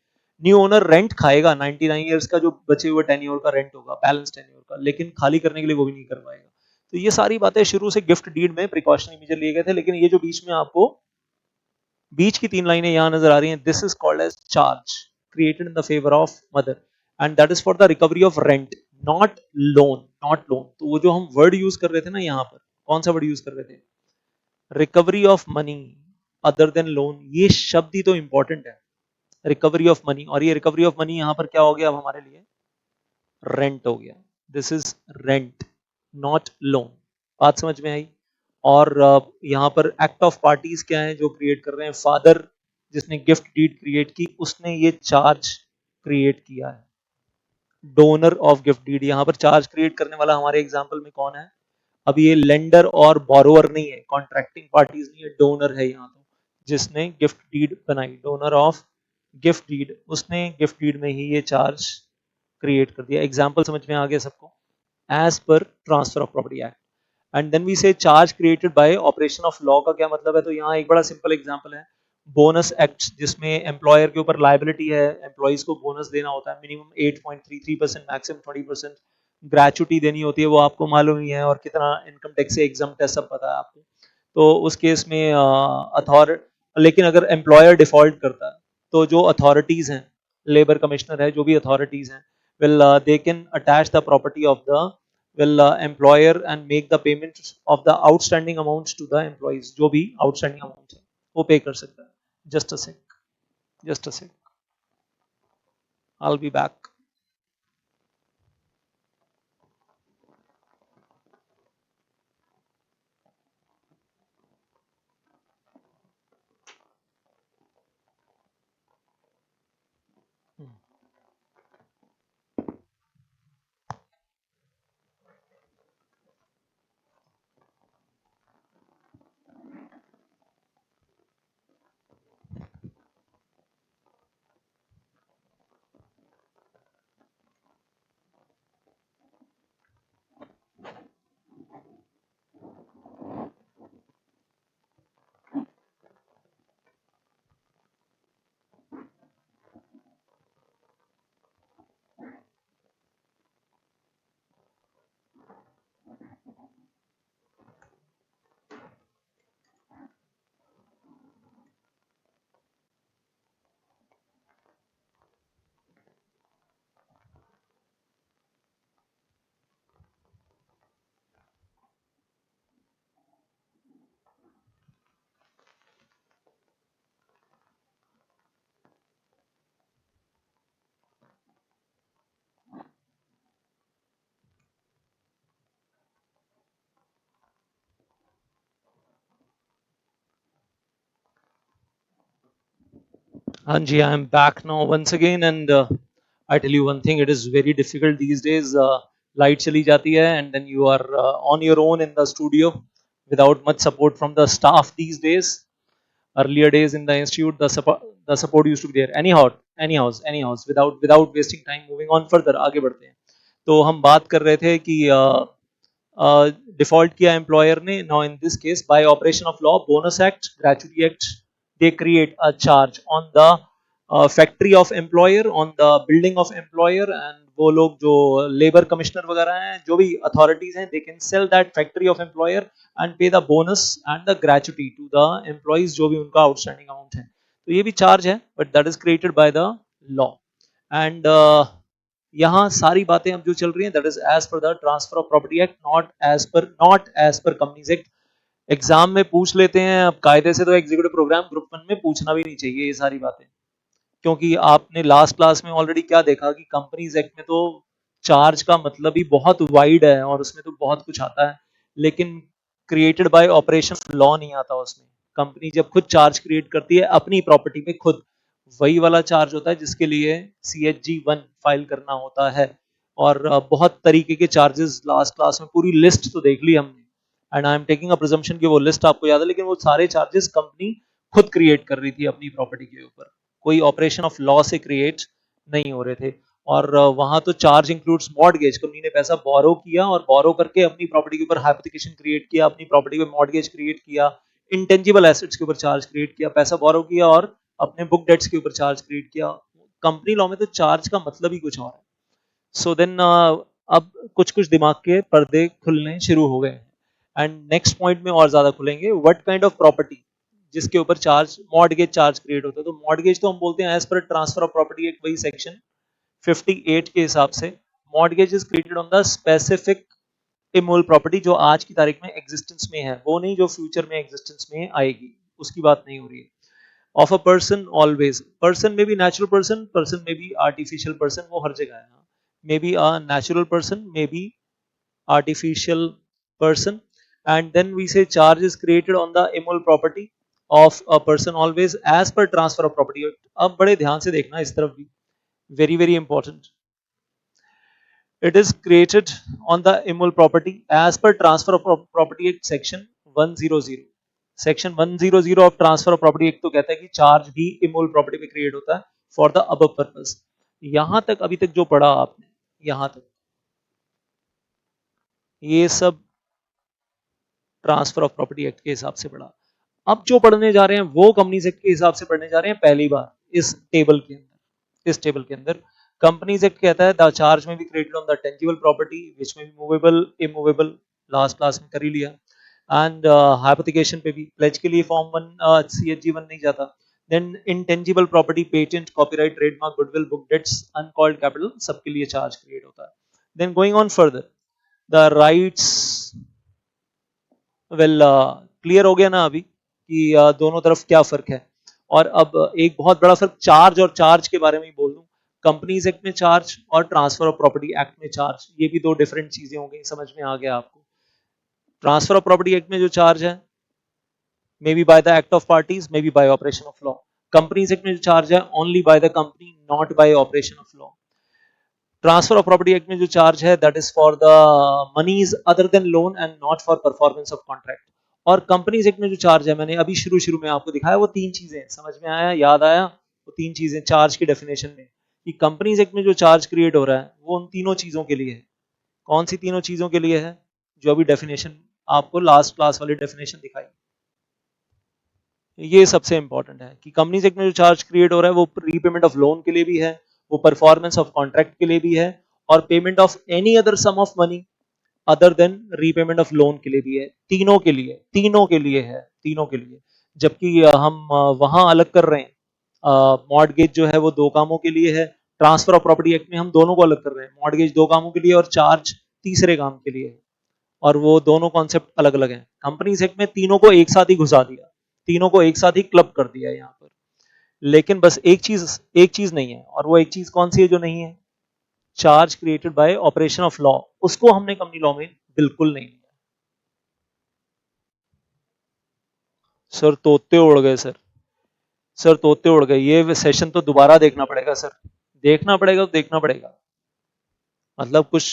न्यू ओनर रेंट खाएगा 99 ईयर्स का जो बचे हुए टेन्योर का रेंट होगा, बैलेंस टेन्योर का, लेकिन खाली करने के लिए वो भी नहीं कर पाएगा। तो ये सारी बातें शुरू से गिफ्ट डीड में प्रिकॉशनरी मेजर लिए गए थे, लेकिन ये जो बीच में आपको बीच की 3 लाइनें यहां नजर आ रही हैं, this is called as charge created in the favour of mother and that is for the recovery of rent, not loan, not loan. तो वो जो हम वर्ड यूज कर रहे थे ना यहाँ पर, कौन सा वर्ड यूज कर रहे थे? Recovery of money other than loan, ये शब्द ही तो इंपॉर्टेंट है, रिकवरी ऑफ मनी। और ये रिकवरी ऑफ मनी यहां पर क्या हो गया अब हमारे लिए? रेंट हो गया। This is rent not loan. बात समझ में आई? और यहाँ पर एक्ट ऑफ पार्टीज क्या है जो क्रिएट कर रहे हैं? फादर जिसने गिफ्ट डीड क्रिएट की उसने ये चार्ज क्रिएट किया है, डोनर ऑफ गिफ्ट डीड। यहाँ पर चार्ज क्रिएट करने वाला हमारे एग्जाम्पल में कौन है? अब ये लेंडर और बोरोवर नहीं है, कॉन्ट्रैक्टिंग पार्टीज नहीं है, डोनर है यहाँ तो, जिसने गिफ्ट डीड बनाई, डोनर ऑफ गिफ्ट डीड, उसने गिफ्ट डीड में ही ये चार्ज क्रिएट कर दिया। एग्जाम्पल समझ में आ गया सबको? As per transfer of property act. And then we say charge created by operation of law का क्या मतलब है? तो यहाँ एक बड़ा सिंपल एग्जांपल है, बोनस एक्ट, जिसमें एम्प्लॉयर के ऊपर लायबिलिटी है, एम्प्लॉइज को बोनस देना होता है, मिनिमम 8.33%, मैक्सिमम 20%, ग्रेचुटी देनी होती है, वो आपको मालूम ही है, और कितना इनकम टैक्स से एग्जम्प्ट है सब पता है आपको। तो उस केस में लेकिन अगर एम्प्लॉयर डिफॉल्ट करता है तो जो अथॉरिटीज हैं, लेबर कमिश्नर है, जो भी अथॉरिटीज हैं, they can attach the property of the employer and make the payment of the outstanding amounts to the employees। जो भी outstanding amount है वो पे कर सकता है। just a sec, just a sec, I'll be back। हाँ जी, I am back now once again and I tell you one thing, it is very difficult these days. Light चली जाती है and then you are on your own in the studio without much support from the staff these days. Earlier days in the institute, the support used to be there। anyhow, without wasting time, moving on further, आगे बढ़ते हैं। तो हम बात कर रहे थे कि डिफॉल्ट किया एम्प्लॉयर ने। Now in this case, bye operation of law, bonus act, gratuity act, they create a charge on the factory of employer, on the building of employer, and वो लोग जो लेबर कमिश्नर वगैरह हैं, जो भी authorities हैं, they can sell that factory of employer and pay the bonus and the gratuity to the employees, जो भी उनका आउटस्टैंडिंग अमाउंट है। तो ये भी चार्ज है, but that is created by the law. And यहाँ सारी बातें अब जो चल रही हैं, that is as per the transfer of property act, not as per companies act. Exam में पूछ लेते हैं, अब कायदे से तो एग्जीक्यूटिव प्रोग्राम ग्रुप 1 में पूछना भी नहीं चाहिए ये सारी बातें, क्योंकि आपने लास्ट क्लास में ऑलरेडी क्या देखा कि कंपनीज एक्ट में तो चार्ज का मतलब ही बहुत वाइड है और उसमें तो बहुत कुछ आता है, लेकिन क्रिएटेड बाय ऑपरेशन लॉ नहीं आता उसमें। कंपनी जब खुद चार्ज क्रिएट करती है अपनी प्रॉपर्टी पे खुद, वही वाला चार्ज होता है जिसके लिए CHG 1 फाइल करना होता है। और बहुत तरीके के चार्जेस लास्ट क्लास में पूरी लिस्ट तो देख ली हमने, and I am taking a presumption कि वो लिस्ट आपको याद है, लेकिन वो सारे चार्जेस कंपनी खुद क्रिएट कर रही थी अपनी प्रॉपर्टी के ऊपर, कोई ऑपरेशन ऑफ लॉ से क्रिएट नहीं हो रहे थे। और वहां तो चार्ज इंक्लूड्स मॉर्गेज, कंपनी ने पैसा बोरो किया और बोरो करके अपनी प्रॉपर्टी के ऊपर हाइपोथेकेशन क्रिएट किया, अपनी प्रॉपर्टी पे मॉर्गेज क्रिएट किया, इंटेंजिबल एसेट्स के ऊपर चार्ज क्रिएट किया, पैसा बोरो किया और अपने बुक डेट्स के ऊपर चार्ज क्रिएट किया। कंपनी लॉ में तो चार्ज का मतलब ही कुछ और है। सो देन अब कुछ कुछ दिमाग के पर्दे खुलने शुरू हो गए एंड नेक्स्ट पॉइंट में और ज्यादा खुलेंगे। व्हाट काइंड ऑफ प्रॉपर्टी जिसके ऊपर चार्ज मॉर्गेज चार्ज क्रिएट होता है। तो मॉर्गेज तो हम बोलते हैं as per transfer of property act वही सेक्शन 58 के हिसाब से mortgage is created on the specific immovable property जो आज की तारीख में एग्जिस्टेंस में है, वो नहीं जो फ्यूचर में एग्जिस्टेंस में आएगी, उसकी बात नहीं हो रही है। Of a person always, person में भी नेचुरल पर्सन, पर्सन में भी आर्टिफिशियल पर्सन, वो हर जगह है। May be a natural person, may be artificial person, and then we say charge is created on the immovable property of a person always as per transfer of property। अब बड़े ध्यान से देखना इस तरफ भी, very very important। it is created on the immovable property as per transfer of property act section 100। section 100 of transfer of property act तो कहता है कि चार्ज भी immovable property में क्रिएट होता है for the above purpose। यहां तक अभी तक जो पढ़ा आपने, यहां तक ये सब ट्रांसफर ऑफ प्रॉपर्टी एक्ट के हिसाब से पढ़ा। अब जो पढ़ने जा रहे हैं वो कंपनीज एक्ट के हिसाब से पढ़ने जा रहे हैं पहली बार इस टेबल के अंदर। इस टेबल के अंदर कंपनीज एक्ट कहता है the charge may be created on the tangible property which में भी मूवेबल इमूवेबल, लास्ट क्लास में कर ही लिया। एंड हाइपोथिकेशन पे भी प्लेज के लिए फॉर्म 1 सीएचजी 1 नहीं जाता। Then intangible property, patent, copyright, trademark, goodwill, book debts, uncalled capital, सबके लिए चार्ज क्रिएट होता है। Then going on further the rights, well clear हो गया ना अभी कि दोनों तरफ क्या फर्क है। और अब एक बहुत बड़ा फर्क चार्ज और चार्ज के बारे में ही बोल दूं। कंपनीज एक्ट में चार्ज और ट्रांसफर ऑफ प्रॉपर्टी एक्ट में चार्ज, ये भी दो डिफरेंट चीजें हो गई, समझ में आ गया आपको। ट्रांसफर ऑफ प्रॉपर्टी एक्ट में जो चार्ज है may be by the act of parties, may be by operation of law. Companies act में जो चार्ज है only by the company, not by operation of law. Transfer of property act में जो charge है that is for the monies other than loan and not for performance of contract. और companies act में जो charge है मैंने अभी शुरू शुरू में आपको दिखाया, वो तीन चीजें, समझ में आया, याद आया? वो तीन चीजें चार्ज की डेफिनेशन में कि कंपनीज एक्ट में जो चार्ज क्रिएट हो रहा है वो उन तीनों चीजों के लिए है। कौन सी तीनों चीजों के लिए है? जो अभी डेफिनेशन आपको लास्ट क्लास वाली डेफिनेशन दिखाई, ये सबसे इंपॉर्टेंट है कि कंपनीज एक्ट में जो चार्ज क्रिएट हो रहा है वो रीपेमेंट ऑफ लोन के लिए भी है, वो परफॉर्मेंस ऑफ कॉन्ट्रैक्ट के लिए भी है, और payment of any other sum of money other than repayment of loan के लिए भी है। तीनों के लिए, तीनों के लिए है, तीनों के लिए। जबकि हम वहां अलग कर रहे हैं, मॉर्गेज जो है वो दो कामों के लिए है, ट्रांसफर ऑफ प्रॉपर्टी एक्ट में हम दोनों को अलग कर रहे हैं, मॉर्गेज दो कामों के लिए और चार्ज तीसरे काम के लिए है, और वो दोनों कॉन्सेप्ट अलग अलग हैं। कंपनीज एक्ट में तीनों को एक साथ ही घुसा दिया, तीनों को एक साथ ही क्लब कर दिया यहाँ पर। लेकिन बस एक चीज नहीं है, और वो एक चीज कौन सी है जो नहीं है? Charge created by operation of law, उसको हमने कंपनी लॉ में बिल्कुल नहीं लिया। सर तोते उड़ गए सर, सर तोते उड़ गए, ये सेशन तो दोबारा देखना पड़ेगा सर, देखना पड़ेगा तो देखना पड़ेगा, मतलब कुछ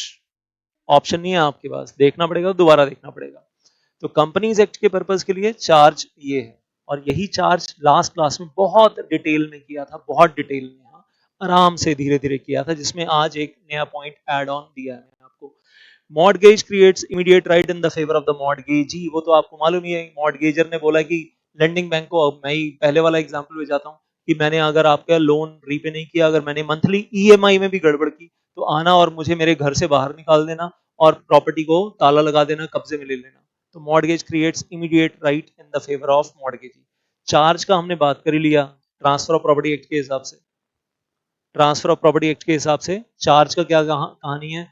ऑप्शन नहीं है आपके पास, देखना पड़ेगा तो दोबारा देखना पड़ेगा। तो कंपनीज एक्ट के पर्पज के लिए चार्ज ये है, और यही चार्ज लास्ट क्लास में बहुत डिटेल में किया था, बहुत डिटेल में, हाँ, आराम से धीरे धीरे किया था, जिसमें आज एक नया पॉइंट ऐड ऑन दिया है आपको। Mortgage creates immediate right in the favour of the mortgagee, वो तो आपको मालूम ही है। मॉर्गेजर ने बोला कि लेंडिंग बैंक को, अब मैं ही पहले वाला एग्जांपल ले जाता हूँ कि मैंने अगर आपका लोन रीपे नहीं किया, अगर मैंने मंथली ईएमआई में भी गड़बड़ की, तो आना और मुझे मेरे घर से बाहर निकाल देना और प्रॉपर्टी को ताला लगा देना, कब्जे में ले लेना। तो mortgage creates immediate right in the favour of mortgagee. Charge का हमने बात कर ही लिया ट्रांसफर ऑफ प्रॉपर्टी एक्ट के हिसाब से। ट्रांसफर ऑफ प्रॉपर्टी एक्ट के हिसाब से चार्ज का क्या कहानी है?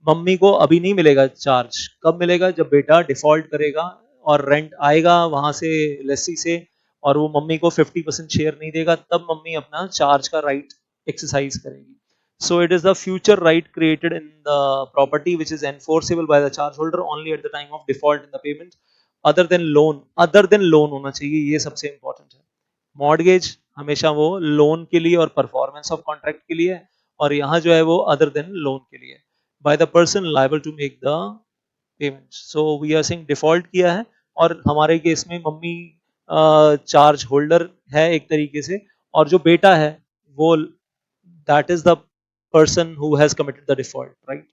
मम्मी को अभी नहीं मिलेगा चार्ज, कब मिलेगा? जब बेटा डिफॉल्ट करेगा और रेंट आएगा वहां से, लेसी से, और वो मम्मी को 50% शेयर नहीं देगा, तब मम्मी अपना चार्ज का राइट एक्सरसाइज करेगी। So it is the future right created in the property which is enforceable by the charge holder only at the time of default in the payment, other than loan, other than loan होना चाहिए, ये सबसे important है। Mortgage हमेशा वो loan के लिए और परफॉर्मेंस ऑफ कॉन्ट्रैक्ट के लिए, और यहाँ जो है वो अदर देन लोन के लिए, by the person liable to make the payment. So we are saying default किया है, और हमारे केस में मम्मी चार्ज होल्डर है एक तरीके से, और जो बेटा है वो that is the person who has committed the default, right.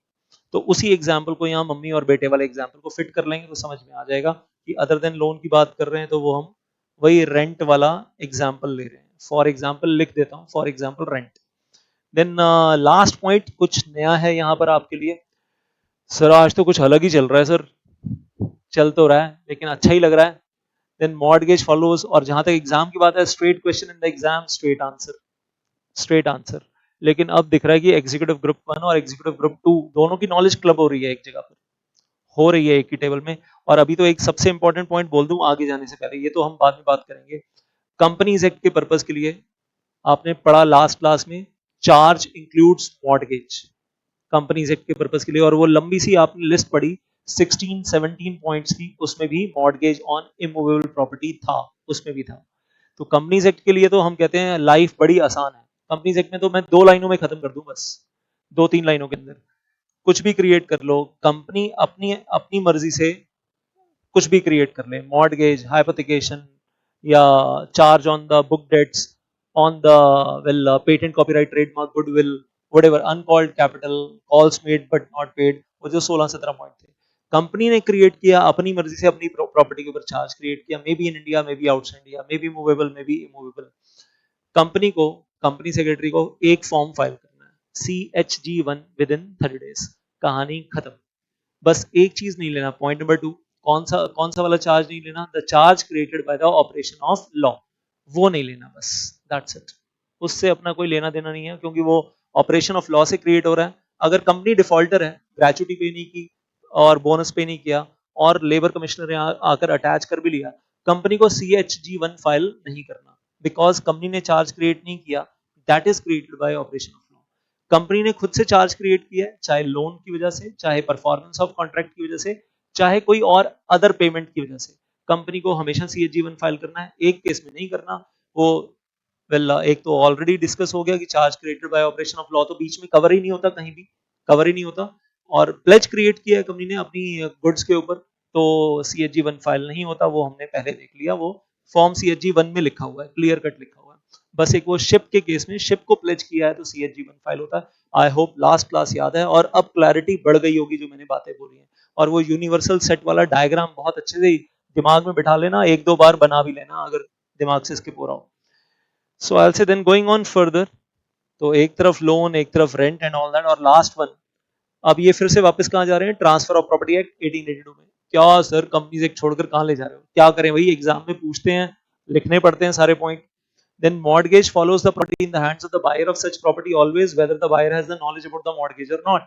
तो उसी एग्जाम्पल को यहाँ मम्मी और बेटे वाले एग्जाम्पल को फिट कर लेंगे तो समझ में आ जाएगा कि अदर देन लोन की बात कर रहे हैं तो वो हम वही रेंट वाला एग्जाम्पल ले रहे हैं। फॉर एग्जाम्पल लिख देता हूँ, for example rent. Then last point कुछ नया है यहाँ पर आपके लिए। सर आज तो कुछ अलग ही चल रहा है सर, चल तो रहा है लेकिन अच्छा ही लग रहा है। देन मॉर्गेज फॉलोज, और जहां तक एग्जाम की बात है, straight question in the exam, straight answer, straight answer. लेकिन अब दिख रहा है कि एग्जीक्यूटिव ग्रुप 1 और एग्जीक्यूटिव ग्रुप 2 दोनों की नॉलेज क्लब हो रही है एक जगह पर, हो रही है एक ही टेबल में। और अभी तो एक सबसे इंपॉर्टेंट पॉइंट बोल दूं आगे जाने से पहले, ये तो हम बाद में बात करेंगे। कंपनीज एक्ट के पर्पज के लिए आपने पढ़ा लास्ट क्लास में, charge includes mortgage, companies act के पर्पज के लिए। और वो लंबी सी आपने लिस्ट पढ़ी 16-17 पॉइंट्स की, उसमें भी मॉर्गेज ऑन इमूवेबल प्रॉपर्टी था, उसमें भी था। तो कंपनीज एक्ट के लिए तो हम कहते हैं लाइफ बड़ी आसान है। कंपनीज एक्ट में तो मैं 2 लाइनों में खत्म कर दूं बस, 2-3 लाइनों के अंदर कुछ भी क्रिएट कर लो। कंपनी अपनी अपनी मर्जी से कुछ भी क्रिएट कर ले, मॉर्गेज, हाइपोथिकेशन, या charge on the book debts, on the well patent, copyright, trademark, goodwill, whatever, uncalled capital, calls made but not paid, वो जो 16-17 पॉइंट थे, कंपनी ने क्रिएट किया अपनी मर्जी से, अपनी प्रॉपर्टी के ऊपर चार्ज क्रिएट किया, may be in India, may be outside India, may be movable, may be immovable. Company को, कंपनी सेक्रेटरी को एक फॉर्म फाइल करना है, CHG1 विद इन 30 days, कहानी खत्म। बस एक चीज नहीं लेना, पॉइंट नंबर 2, कौन सा वाला चार्ज नहीं लेना, the charge created by the operation of law, वो नहीं लेना, बस दैट्स इट। उससे अपना कोई लेना देना नहीं है, क्योंकि वो ऑपरेशन ऑफ लॉ से क्रिएट हो रहा है। अगर कंपनी डिफॉल्टर है, ग्रेचुटी पे नहीं की और बोनस पे नहीं किया, और लेबर कमिश्नर ने आकर अटैच कर भी लिया, कंपनी को CHG1 फाइल नहीं करना, बिकॉज कंपनी ने चार्ज क्रिएट नहीं किया, that is created by operation of law. Company ने खुद से चार्ज क्रिएट किया है, चाहे लोन की वजह से, चाहे परफॉर्मेंस ऑफ कॉन्ट्रैक्ट की वजह से, चाहे कोई और अदर पेमेंट की वजह से, कंपनी को हमेशा CHG1 फाइल करना है, एक केस में नहीं करना। वो वेल एक तो ऑलरेडी डिस्कस हो गया कि charge created by operation of law तो बीच में कवर ही नहीं होता, कहीं भी कवर ही नहीं होता। और प्लेज क्रिएट किया है कंपनी ने अपनी गुड्स के ऊपर, तो CHG1 फाइल नहीं होता, वो हमने पहले देख लिया, वो फॉर्म CHG1 में लिखा हुआ है, क्लियर कट लिखा हुआ है। बस एक वो शिप के केस में, शिप को प्लेज किया है तो CHG1 फाइल होता है। आई होप लास्ट क्लास याद है, और अब क्लैरिटी बढ़ गई होगी जो मैंने बातें बोली हैं। और वो यूनिवर्सल सेट वाला डायग्राम बहुत अच्छे से दिमाग में बिठा लेना, एक दो बार बना भी लेना अगर दिमाग से स्किप हो रहा हो। So I will say then going on further, तो एक तरफ लोन, एक तरफ रेंट एंड ऑल दैट, और लास्ट वन, अब ये फिर से वापस कहाँ जा रहे हैं, ट्रांसफर ऑफ प्रॉपर्टी एक्ट 1882 में। क्या सर कंपनीज एक्ट छोड़कर कहाँ ले जा रहे हो, क्या करें भाई, एग्जाम में पूछते हैं, लिखने पड़ते हैं सारे point. Then mortgage follows the property in the hands of the buyer of such property always, whether the buyer has the knowledge about the mortgage or not.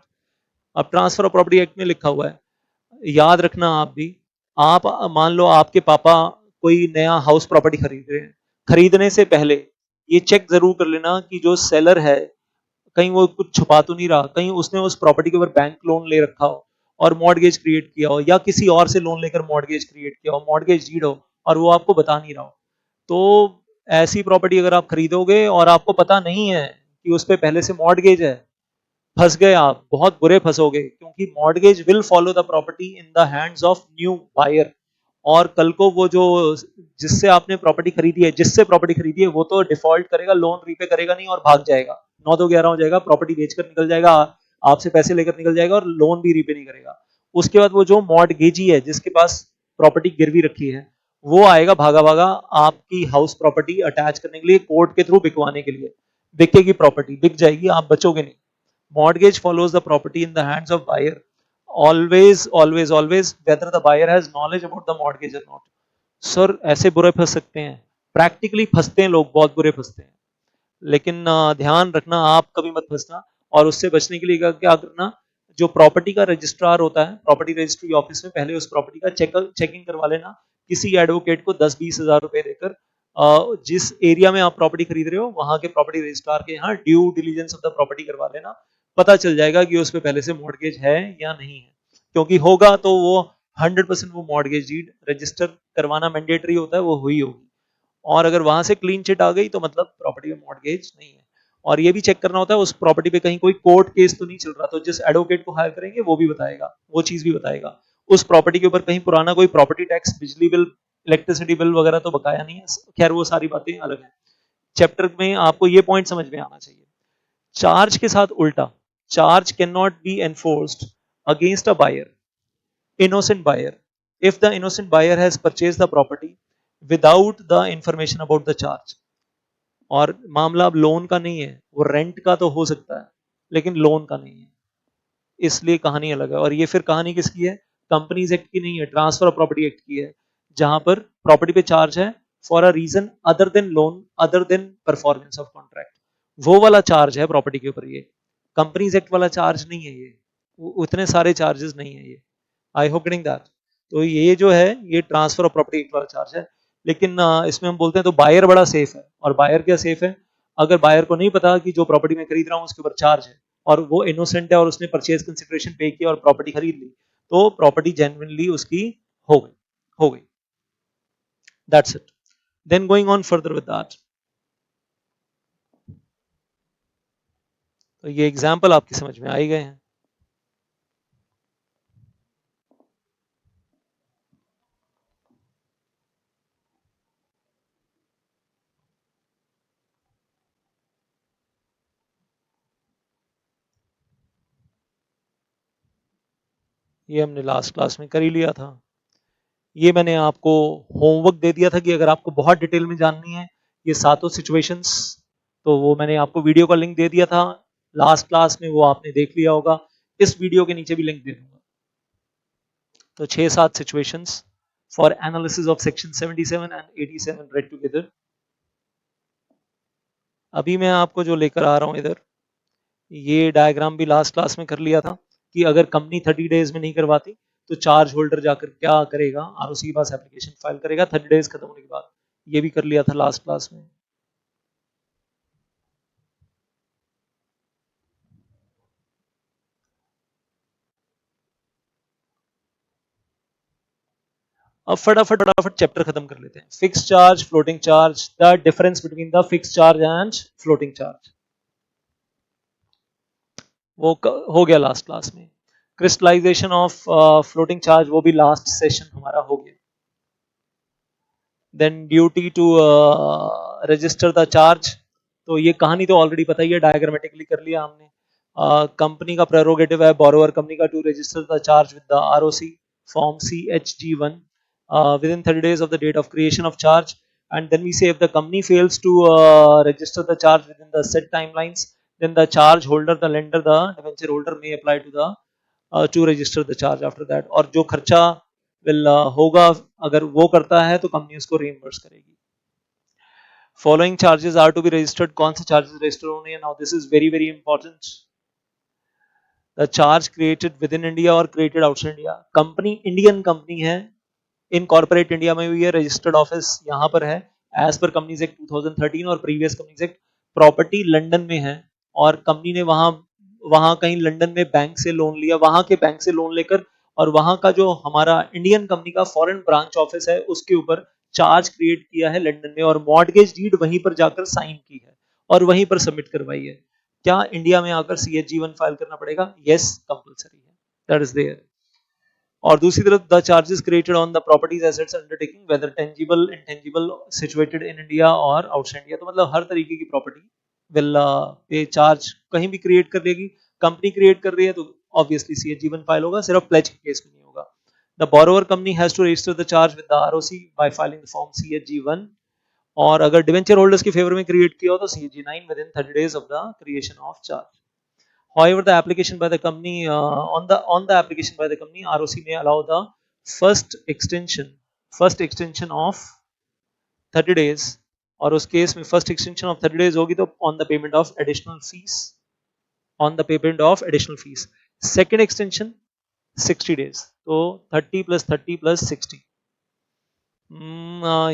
अब ट्रांसफर ऑफ प्रॉपर्टी एक्ट में लिखा हुआ है, याद रखना आप भी। आप मान लो आपके पापा कोई नया हाउस प्रॉपर्टी खरीद रहे हैं, खरीदने से पहले ये चेक जरूर कर लेना कि जो सेलर है कहीं वो कुछ छुपा तो नहीं रहा, कहीं उसने उस प्रॉपर्टी के ऊपर बैंक लोन ले रखा हो और मॉर्गेज क्रिएट किया हो, या किसी और से लोन लेकर मॉर्गेज क्रिएट किया हो, मॉर्गेज डीड हो, और वो आपको बता नहीं रहा हो। तो ऐसी प्रॉपर्टी अगर आप खरीदोगे और आपको पता नहीं है कि उस पर पहले से मॉर्गेज है, फंस गए आप, बहुत बुरे फंसोगे, क्योंकि mortgage will follow the property in the hands of new buyer. और कल को वो जो जिससे आपने प्रॉपर्टी खरीदी है, जिससे प्रॉपर्टी खरीदी है, वो तो डिफॉल्ट करेगा, लोन रीपे करेगा नहीं और भाग जाएगा, 9-2-11 हो जाएगा, प्रॉपर्टी बेचकर निकल जाएगा, आपसे पैसे लेकर निकल जाएगा, और लोन भी रीपे नहीं करेगा। उसके बाद वो जो मॉर्गेजी है, जिसके पास प्रॉपर्टी गिरवी रखी है, वो आएगा भागा भागा आपकी हाउस प्रॉपर्टी अटैच करने के लिए, कोर्ट के थ्रू बिकवाने के लिए। बिकेगी प्रॉपर्टी, बिक जाएगी, आप बचोगे नहीं। Mortgage follows the property in the hands of buyer always, always, always, whether the buyer has knowledge about the mortgage or not. Sir ऐसे बुरे फंस सकते हैं, प्रैक्टिकली फंसते हैं लोग, बहुत बुरे फंसते हैं। लेकिन ध्यान रखना आप कभी मत फंसना, और उससे बचने के लिए क्या करना, जो प्रॉपर्टी का रजिस्ट्रार होता है, प्रॉपर्टी रजिस्ट्री ऑफिस में पहले उस प्रॉपर्टी का चेकिंग करवा लेना, किसी एडवोकेट को 10-20 हजार रुपए देकर। जिस एरिया में आप प्रॉपर्टी खरीद रहे हो वहां के प्रॉपर्टी रजिस्ट्रार के यहाँ due diligence of the property करवा लेना, पता चल जाएगा कि उस पर पहले से मॉर्गेज है या नहीं है। क्योंकि होगा तो वो 100% वो मॉर्गेज डीड रजिस्टर करवाना मैंडेटरी होता है, वो हुई होगी। और अगर वहां से क्लीन चिट आ गई तो मतलब प्रॉपर्टी में मॉर्गेज नहीं है। और ये भी चेक करना होता है उस प्रॉपर्टी पे कहीं कोई कोर्ट केस तो नहीं चल रहा, तो जिस एडवोकेट को हायर करेंगे वो भी बताएगा, वो चीज भी बताएगा। उस प्रॉपर्टी के ऊपर कहीं पुराना कोई प्रॉपर्टी टैक्स, बिजली बिल, इलेक्ट्रिसिटी बिल वगैरह तो बकाया नहीं है, खैर वो सारी बातें अलग है। चैप्टर में आपको ये पॉइंट समझ में आना चाहिए। चार्ज के साथ उल्टा, charge can not be enforced against a buyer, innocent buyer, if the innocent buyer has purchased the property without the information about the charge. और मामला अब लोन का नहीं है, वो रेंट का तो हो सकता है लेकिन लोन का नहीं है, इसलिए कहानी अलग है। और ये फिर कहानी किसकी है? कंपनीज एक्ट की नहीं है, ट्रांसफर ऑफ प्रॉपर्टी एक्ट की है, जहां पर प्रॉपर्टी पे चार्ज है for a reason other than loan, other than performance of contract, वो वाला चार्ज है प्रॉपर्टी के ऊपर। ये कंपनीज एक्ट वाला चार्ज नहीं है, ये उतने सारे चार्जेस नहीं है ये। I hope getting that. तो ये जो है ये ट्रांसफर ऑफ प्रॉपर्टी एक्ट वाला चार्ज है। लेकिन इसमें हम बोलते हैं तो बायर बड़ा सेफ है। और बायर क्या सेफ है? अगर बायर को नहीं पता कि जो प्रॉपर्टी मैं खरीद रहा हूँ उसके ऊपर चार्ज है, और वो इनोसेंट है और उसने परचेज कंसिडरेशन पे किया और प्रॉपर्टी खरीद ली, तो प्रॉपर्टी जेन्युइनली उसकी हो गई, हो गई। That's it. Then going on further with that, तो ये एग्जांपल आपकी समझ में आ ही गए हैं। ये हमने लास्ट क्लास में कर ही लिया था। ये मैंने आपको होमवर्क दे दिया था कि अगर आपको बहुत डिटेल में जाननी है ये सातों सिचुएशंस, तो वो मैंने आपको वीडियो का लिंक दे दिया था लास्ट क्लास में, वो आपने देख लिया होगा। इस वीडियो के नीचे भी लिंक दे दूंगा। तो 6-7 situations for analysis of section 77 and 87 red together. अभी मैं आपको जो लेकर आ रहा हूं इधर, ये डायग्राम भी लास्ट क्लास में कर लिया था कि अगर कंपनी 30 डेज में नहीं करवाती तो चार्ज होल्डर जाकर क्या करेगा, आरओसी के पास एप्लीकेशन फाइल करेगा 30 डेज खत्म होने के बाद। ये भी कर लिया था लास्ट क्लास में। अब फटाफट फटाफट चैप्टर खत्म कर लेते हैं। Fix charge, floating charge, the difference between the fix charge and floating charge, वो हो गया लास्ट क्लास में। क्रिस्टलाइजेशन ऑफ फ्लोटिंग चार्ज, वो भी लास्ट सेशन हमारा हो गया। Then duty to register the charge, तो ये कहानी तो ऑलरेडी पता ही है, डायग्रामेटिकली कर लिया हमने। कंपनी का प्रेरोगेटिव है, बोरोवर कंपनी का, to register the charge with the ROC form CHG1 within 30 days of the date of creation of charge. And then we say if the company fails to register the charge within the set timelines, then the charge holder, the lender, the debenture holder may apply to the to register the charge after that। और जो खर्चा will होगा अगर वो करता है तो company उसको reimburse करेगी। Following charges are to be registered, कौन से charges register होने हैं? Now this is very very important। The charge created within India or created outside India, company Indian company है, इन कॉर्पोरेट इंडिया में भी है, रजिस्टर्ड ऑफिस यहाँ पर है एज पर कंपनीज एक्ट 2013 और previous companies act. Property London में है और कंपनी ने वहां वहां कहीं लंदन में बैंक से लोन लिया, वहां के बैंक से लोन लेकर, और वहां का जो हमारा इंडियन कंपनी का फॉरेन ब्रांच ऑफिस है उसके ऊपर चार्ज क्रिएट किया है लंदन में, और मॉर्गेज डीड वहीं पर जाकर साइन की है और वहीं पर सबमिट करवाई है। क्या इंडिया में आकर CHG1 फाइल करना पड़ेगा? यस, कंपलसरी है, दैट इज देयर। और दूसरी तरफ the charges created on the properties assets undertaking whether tangible intangible situated in India और आउटसाइड इंडिया, तो मतलब हर तरीके की प्रॉपर्टी विल पे चार्ज कहीं भी क्रिएट कर लेगी। कंपनी क्रिएट कर रही है तो ऑब्वियसली CHG1 फाइल होगा, सिर्फ प्लेज के केस में नहीं होगा। The borrower company has to register the charge with the ROC by filing the form CHG1, और अगर डिवेंचर होल्डर्स के फेवर में क्रिएट किया हो तो CHG9 within 30 days of the creation of charge. However, the application by the company on the application by the company, ROC may allow the first extension of 30 days, और उस case में first extension of 30 days होगी तो on the payment of additional fees, on the payment of additional fees. Second extension 60 days, तो 30 + 30 + 60।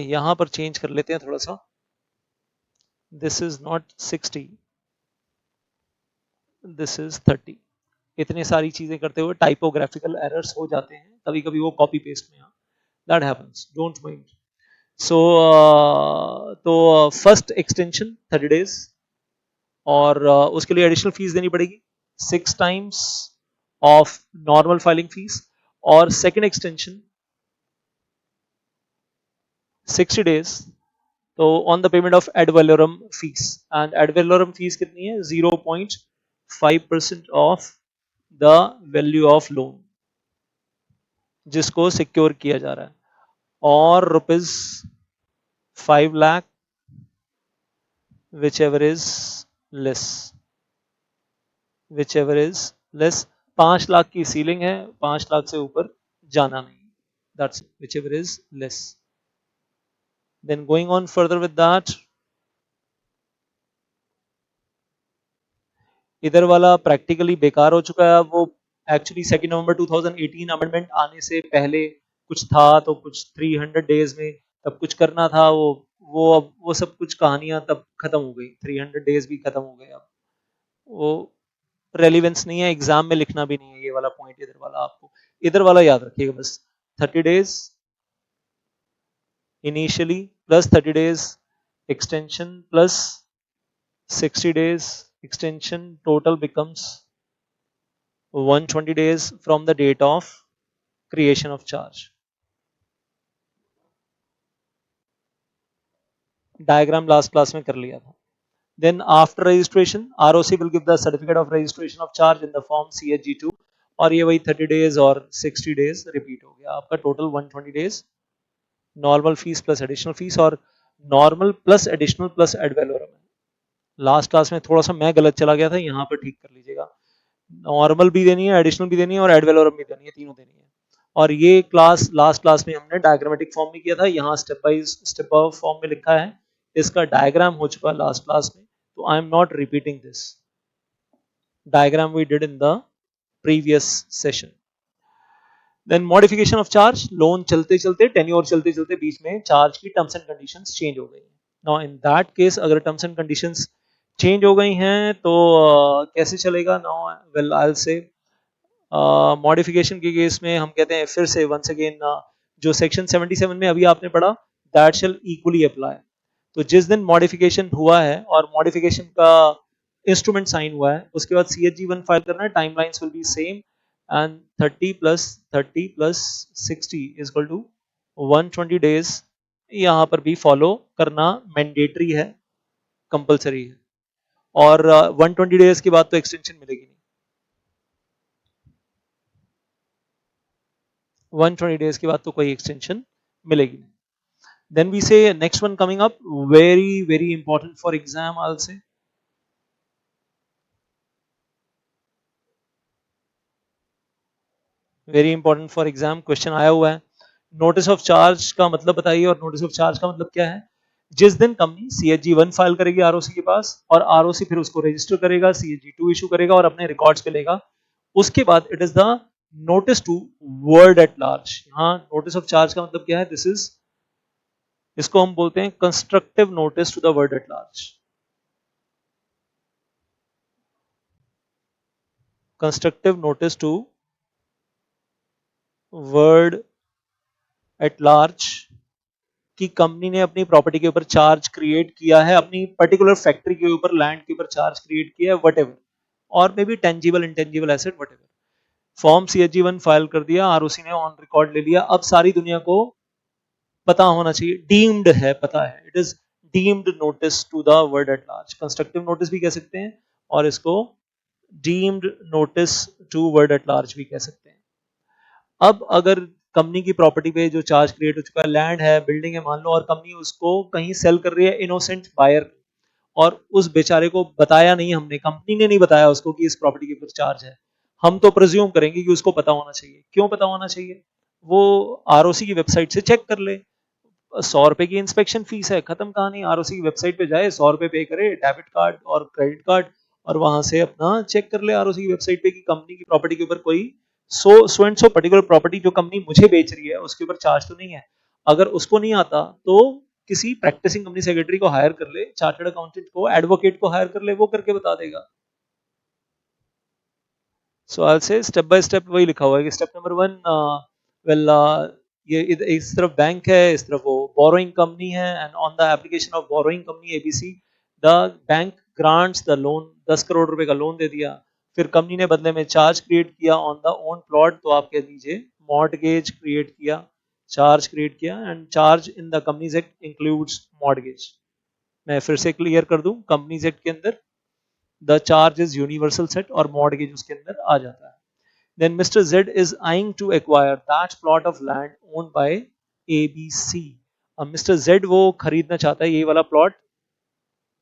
यहां पर change कर लेते हैं थोड़ा सा, this is not 60, this is 30। इतनी सारी चीजें करते हुए टाइपोग्राफिकल एरर्स हो जाते हैं, कभी कभी वो कॉपी पेस्ट में, दैट हैपेंस, डोंट माइंड। सो तो फर्स्ट एक्सटेंशन 30 डेज, और उसके लिए एडिशनल फीस देनी पड़ेगी 6 times of normal filing fees. और सेकेंड एक्सटेंशन 60 डेज, तो on the payment of add valorem fees, and add valorem fees कितनी है? 0.5% of the value of loan जिसको सिक्योर किया जा रहा है, और ₹5 lakh whichever is less, whichever is less. 5 lakh की सीलिंग है, 5 लाख से ऊपर जाना नहीं, that's whichever is less. Then going on further with that, इधर वाला प्रैक्टिकली बेकार हो चुका है. वो एक्चुअली 2 नवंबर 2018 अमेंडमेंट आने से पहले कुछ था, तो कुछ 300 डेज में तब कुछ करना था. वो सब कुछ कहानियां तब खत्म हो गई. 300 डेज भी खत्म हो गए. अब वो रेलिवेंस नहीं है, एग्जाम में लिखना भी नहीं है ये वाला पॉइंट. इधर वाला आपको इधर वाला याद रखिएगा बस. 30 days initially plus 30 days extension plus 60 days extension, total becomes 120 days from the date of creation of charge. Diagram last class में कर लिया था. Then after registration, ROC will give the certificate of registration of charge in the form CHG2, और ये वही 30 days और 60 days repeat हो गया. आपका total 120 days normal fees plus additional fees, और normal plus additional plus ad valorem. Last class में थोड़ा सा मैं गलत चला गया था, यहाँ पर ठीक कर लीजिएगा. नॉर्मल भी देनी है, एडिशनल भी देनी है और एड वैलोरम भी देनी है, तीनों देनी है. और ये क्लास लास्ट क्लास में हमने डायग्रामेटिक फॉर्म में किया था. यहाँ स्टेप बाय स्टेप फॉर्म में लिखा है, इसका डायग्राम हो चुका है लास्ट क्लास में, तो I am not repeating this diagram we did in the previous session. Then modification of charge. Loan चलते चलते, टेन्योर चलते चलते बीच में चार्ज की टर्म्स एंड कंडीशंस चेंज हो गई. नाउ इन दैट केस अगर टर्म्स एंड कंडीशंस चेंज हो गई हैं तो कैसे चलेगा. नाउ वेल आई विल से मॉडिफिकेशन के केस में हम कहते हैं फिर से वंस अगेन जो सेक्शन 77 में अभी आपने पढ़ा, दैट शैल इक्वली अप्लाई. तो जिस दिन मॉडिफिकेशन हुआ है और मॉडिफिकेशन का इंस्ट्रूमेंट साइन हुआ है, उसके बाद CHG1 फाइल करना है. Timelines will be same and 30 plus 60 is equal to 120 days. यहाँ पर भी फॉलो करना मैंडेटरी है, कंपलसरी है. और 120 डेज के बाद तो एक्सटेंशन मिलेगी नहीं. 120 डेज के बाद तो कोई एक्सटेंशन मिलेगी नहीं. Then we say next one coming up, very important for exam. I'll say very important for exam, question आया हुआ है. नोटिस ऑफ चार्ज का मतलब बताइए. और नोटिस ऑफ चार्ज का मतलब क्या है? जिस दिन कंपनी CHG1 फाइल करेगी ROC के पास, और ROC फिर उसको रजिस्टर करेगा, CHG2 इशू करेगा और अपने रिकॉर्ड्स पे लेगा, उसके बाद it is the notice to world at large. यहाँ नोटिस ऑफ चार्ज का मतलब क्या है? दिस इज, इसको हम बोलते हैं constructive notice to the world at large. Constructive notice to world at large कि कंपनी ने अपनी प्रॉपर्टी के ऊपर चार्ज क्रिएट किया है, अपनी पर्टिकुलर फैक्ट्री के ऊपर, लैंड के ऊपर चार्ज क्रिएट किया है, व्हाटएवर, और may be tangible intangible asset whatever. Form CHG1 file कर दिया, ROC ने ऑन रिकॉर्ड ले लिया. अब सारी दुनिया को पता होना चाहिए, डीम्ड है, पता है, it is deemed notice to the world at large. Constructive notice भी कह सकते हैं और इसको deemed notice to world at large भी कह सकते हैं. अब अगर कंपनी की प्रॉपर्टी पे जो चार्ज क्रिएट हो चुका है, लैंड है, बिल्डिंग है मान लो, और कंपनी उसको कहीं सेल कर रही है इनोसेंट बायर, और उस बेचारे को बताया नहीं हमने, कंपनी ने नहीं बताया उसको कि इस प्रॉपर्टी के ऊपर चार्ज है, हम तो प्रिज्यूम करेंगे कि उसको पता होना चाहिए. क्यों पता होना चाहिए? वो ROC की वेबसाइट से चेक कर ले. 100 रुपए की इंस्पेक्शन फीस है, खत्म कहानी. ROC की वेबसाइट पे जाए, 100 रुपए पे करे, डेबिट कार्ड और क्रेडिट कार्ड, और वहां से अपना चेक कर ले ROC की वेबसाइट पे कि कंपनी की प्रॉपर्टी के ऊपर कोई so and so particular property जो कंपनी मुझे बेच रही है उसके ऊपर चार्ज तो नहीं है. अगर उसको नहीं आता तो किसी प्रैक्टिसिंग कंपनी सेक्रेटरी को हायर कर ले, चार्टर्ड अकाउंटेंट को, एडवोकेट को हायर कर ले, वो करके बता देगा. सो आई से स्टेप बाय स्टेप वही लिखा हुआ है कि स्टेप नंबर 1, वेल ये इस तरफ बैंक है, इस तरफ वो बोरोइंग कंपनी है, and on the application of borrowing company ABC the bank grants the loan. 10 crore रुपए का लोन दे दिया, फिर कंपनी ने बदले में चार्ज क्रिएट किया ऑन द ओन प्लॉट, तो आप कह दीजिए मॉर्टगेज क्रिएट किया, चार्ज क्रिएट किया, and charge in the companies act includes mortgage. मैं फिर से क्लियर कर दूं, कंपनीज एक्ट के अंदर the charge is universal set और मॉर्टगेज उसके अंदर आ जाता है. Then Mr. Z is eyeing to acquire that plot of land owned by ABC. अब Mr. Z वो खरीदना चाहता है ये वाला प्लॉट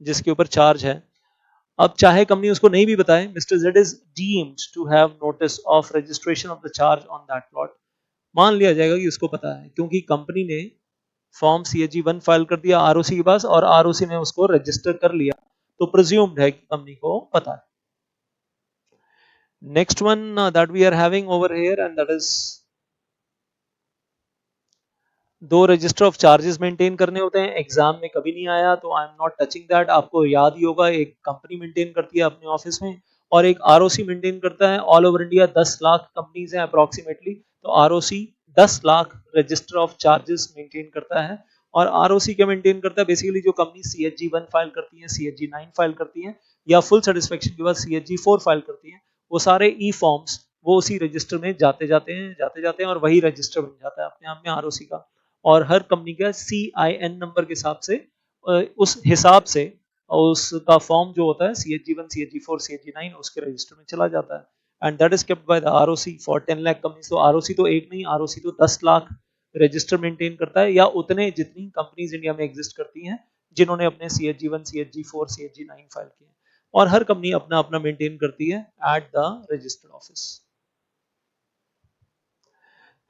जिसके ऊपर चार्ज है। अब चाहे कंपनी उसको नहीं भी बताए, mister Z is deemed to have notice of registration of the charge on that plot. मान लिया जाएगा कि उसको पता है, क्योंकि कंपनी ने फॉर्म CHG 1 फाइल कर दिया ROC के पास और ROC ने उसको रजिस्टर कर लिया, तो प्रिज्यूम्ड है कि कंपनी को पता है। Next one that we are having over here and that is, दो रजिस्टर ऑफ चार्जेस मेंटेन करने होते हैं। एग्जाम में कभी नहीं आया तो I am not touching that. आपको याद ही होगा, एक कंपनी मेंटेन करती है अपने ऑफिस में और एक ROC मेंटेन करता है। All over India 10 lakh companies हैं अप्रोक्सीमेटली, तो ROC 10 lakh register of charges maintain करता है। और ROC क्या मेंटेन करता है? बेसिकली जो कंपनी CHG 1 फाइल करती है, CHG 9 फाइल करती है या फुल सेटिस्फेक्शन के बाद CHG 4 फाइल करती है, वो सारे ई फॉर्म्स वो उसी रजिस्टर में जाते जाते हैं और वही रजिस्टर बन जाता है अपने आप में ROC का। और हर कंपनी का CIN नंबर के हिसाब से उस हिसाब से उसका फॉर्म जो होता है CHG 1, CHG 4, CHG 9 उसके रजिस्टर में चला जाता है and that is kept by the ROC for 10 lakh companies. तो ROC तो एक नहीं, ROC तो 10 लाख रजिस्टर मेंटेन करता है, या उतने जितनी कंपनीज इंडिया में एग्जिस्ट करती हैं जिन्होंने अपने CHG 1, CHG 4, CHG 9 फाइल किए, और हर कंपनी अपना अपना मेंटेन करती है at the registered office.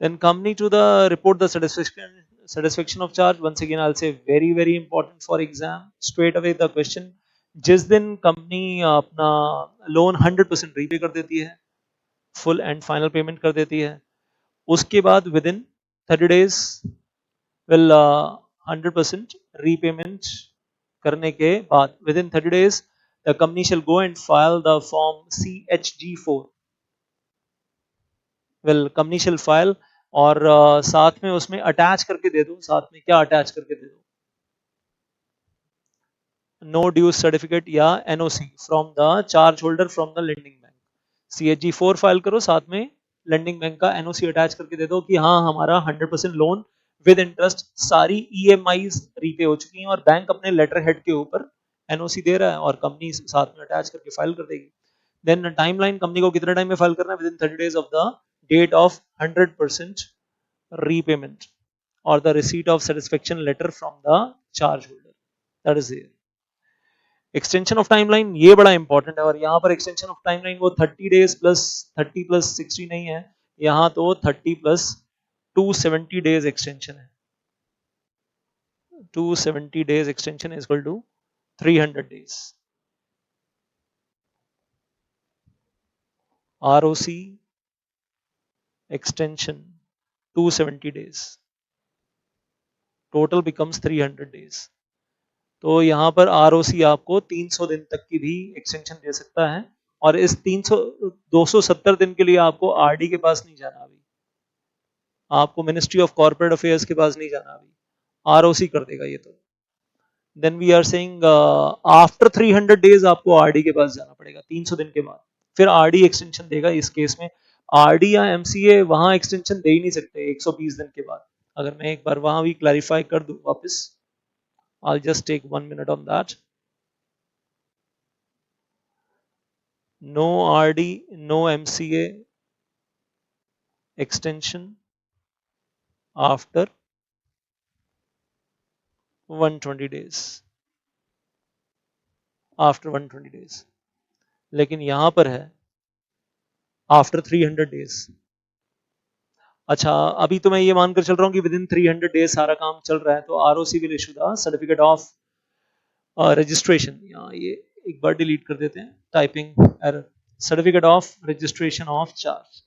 Then coming to the report the satisfaction of charge, once again I'll say very important for exam. Straight away the question, जिस दिन company अपना loan 100% repay कर देती है, फुल एंड फाइनल पेमेंट कर देती है, उसके बाद with in 30 days will 100% repayment करने के बाद with in 30 days the company shall go and file the form CHG 4 well company shall file, और साथ में उसमें अटैच करके दे दो। साथ में क्या अटैच करके दे दो? नो ड्यूज सर्टिफिकेट या NOC from the charge holder from the lending bank. CHG 4 file करो, साथ में लेंडिंग बैंक का NOC अटैच करके दे दो कि हाँ हमारा 100% लोन विद इंटरेस्ट सारी EMIs रीपे हो चुकी हैं, और बैंक अपने लेटर हेड के ऊपर NOC दे रहा है और कंपनी साथ में अटैच करके फाइल कर देगी। देन टाइमलाइन, कंपनी को कितने टाइम में फाइल करना है? Within 30 days of the date of 100% repayment or the receipt of satisfaction letter from the charge holder, that is there. Extension of timeline ये बड़ा इंपॉर्टेंट है, और यहाँ पर एक्सटेंशन ऑफ टाइमलाइन वो 30 days प्लस 30 प्लस 60 नहीं है, यहाँ तो 30 प्लस 270 days एक्सटेंशन है। 270 days extension is equal to 300 days। ROC extension 270 days, total becomes 300 days। तो यहाँ पर ROC आपको 300 दिन तक की भी एक्सटेंशन दे सकता है, और इस 270 दिन के लिए आपको RD के पास नहीं जाना, अभी आपको मिनिस्ट्री ऑफ कॉर्पोरेट अफेयर्स के पास नहीं जाना, अभी ROC कर देगा ये। तो then we are saying after 300 days आपको RD के पास जाना पड़ेगा, 300 दिन के बाद फिर RD एक्सटेंशन देगा। इस केस में RD या MCA वहां एक्सटेंशन दे ही नहीं सकते 120 दिन के बाद। अगर मैं एक बार वहां भी क्लैरिफाई कर दूं वापस, I'll just take 1 minute on that. No RD, no MCA extension after 120 days, after 120 days। लेकिन यहां पर है आफ्टर 300 डेज। अच्छा, अभी तो मैं ये मानकर चल रहा हूं कि विद इन 300 डेज सारा काम चल रहा है, तो ROC will issue the certificate of registration. यहाँ ये एक बार डिलीट कर देते हैं, typing error. Certificate of registration of charge.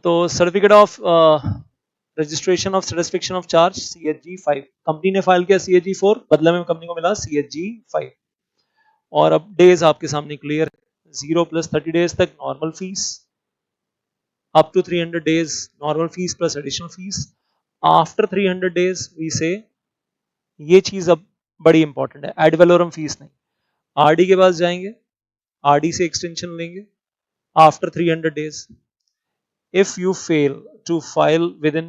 तो certificate of registration of satisfaction of charge CHG 5, company ने फाइल किया CHG 4, बदले में कंपनी को मिला CHG 5, और अब डेज आपके सामने क्लियर, 0 प्लस 30 डेज तक normal fees, up to 300 days normal fees plus additional fees, after 300 days we say, ये चीज अब बड़ी इंपॉर्टेंट है, एड वैलोरम फीस नहीं। RD के पास जाएंगे, RD से एक्सटेंशन लेंगे after 300 days. if you fail to file within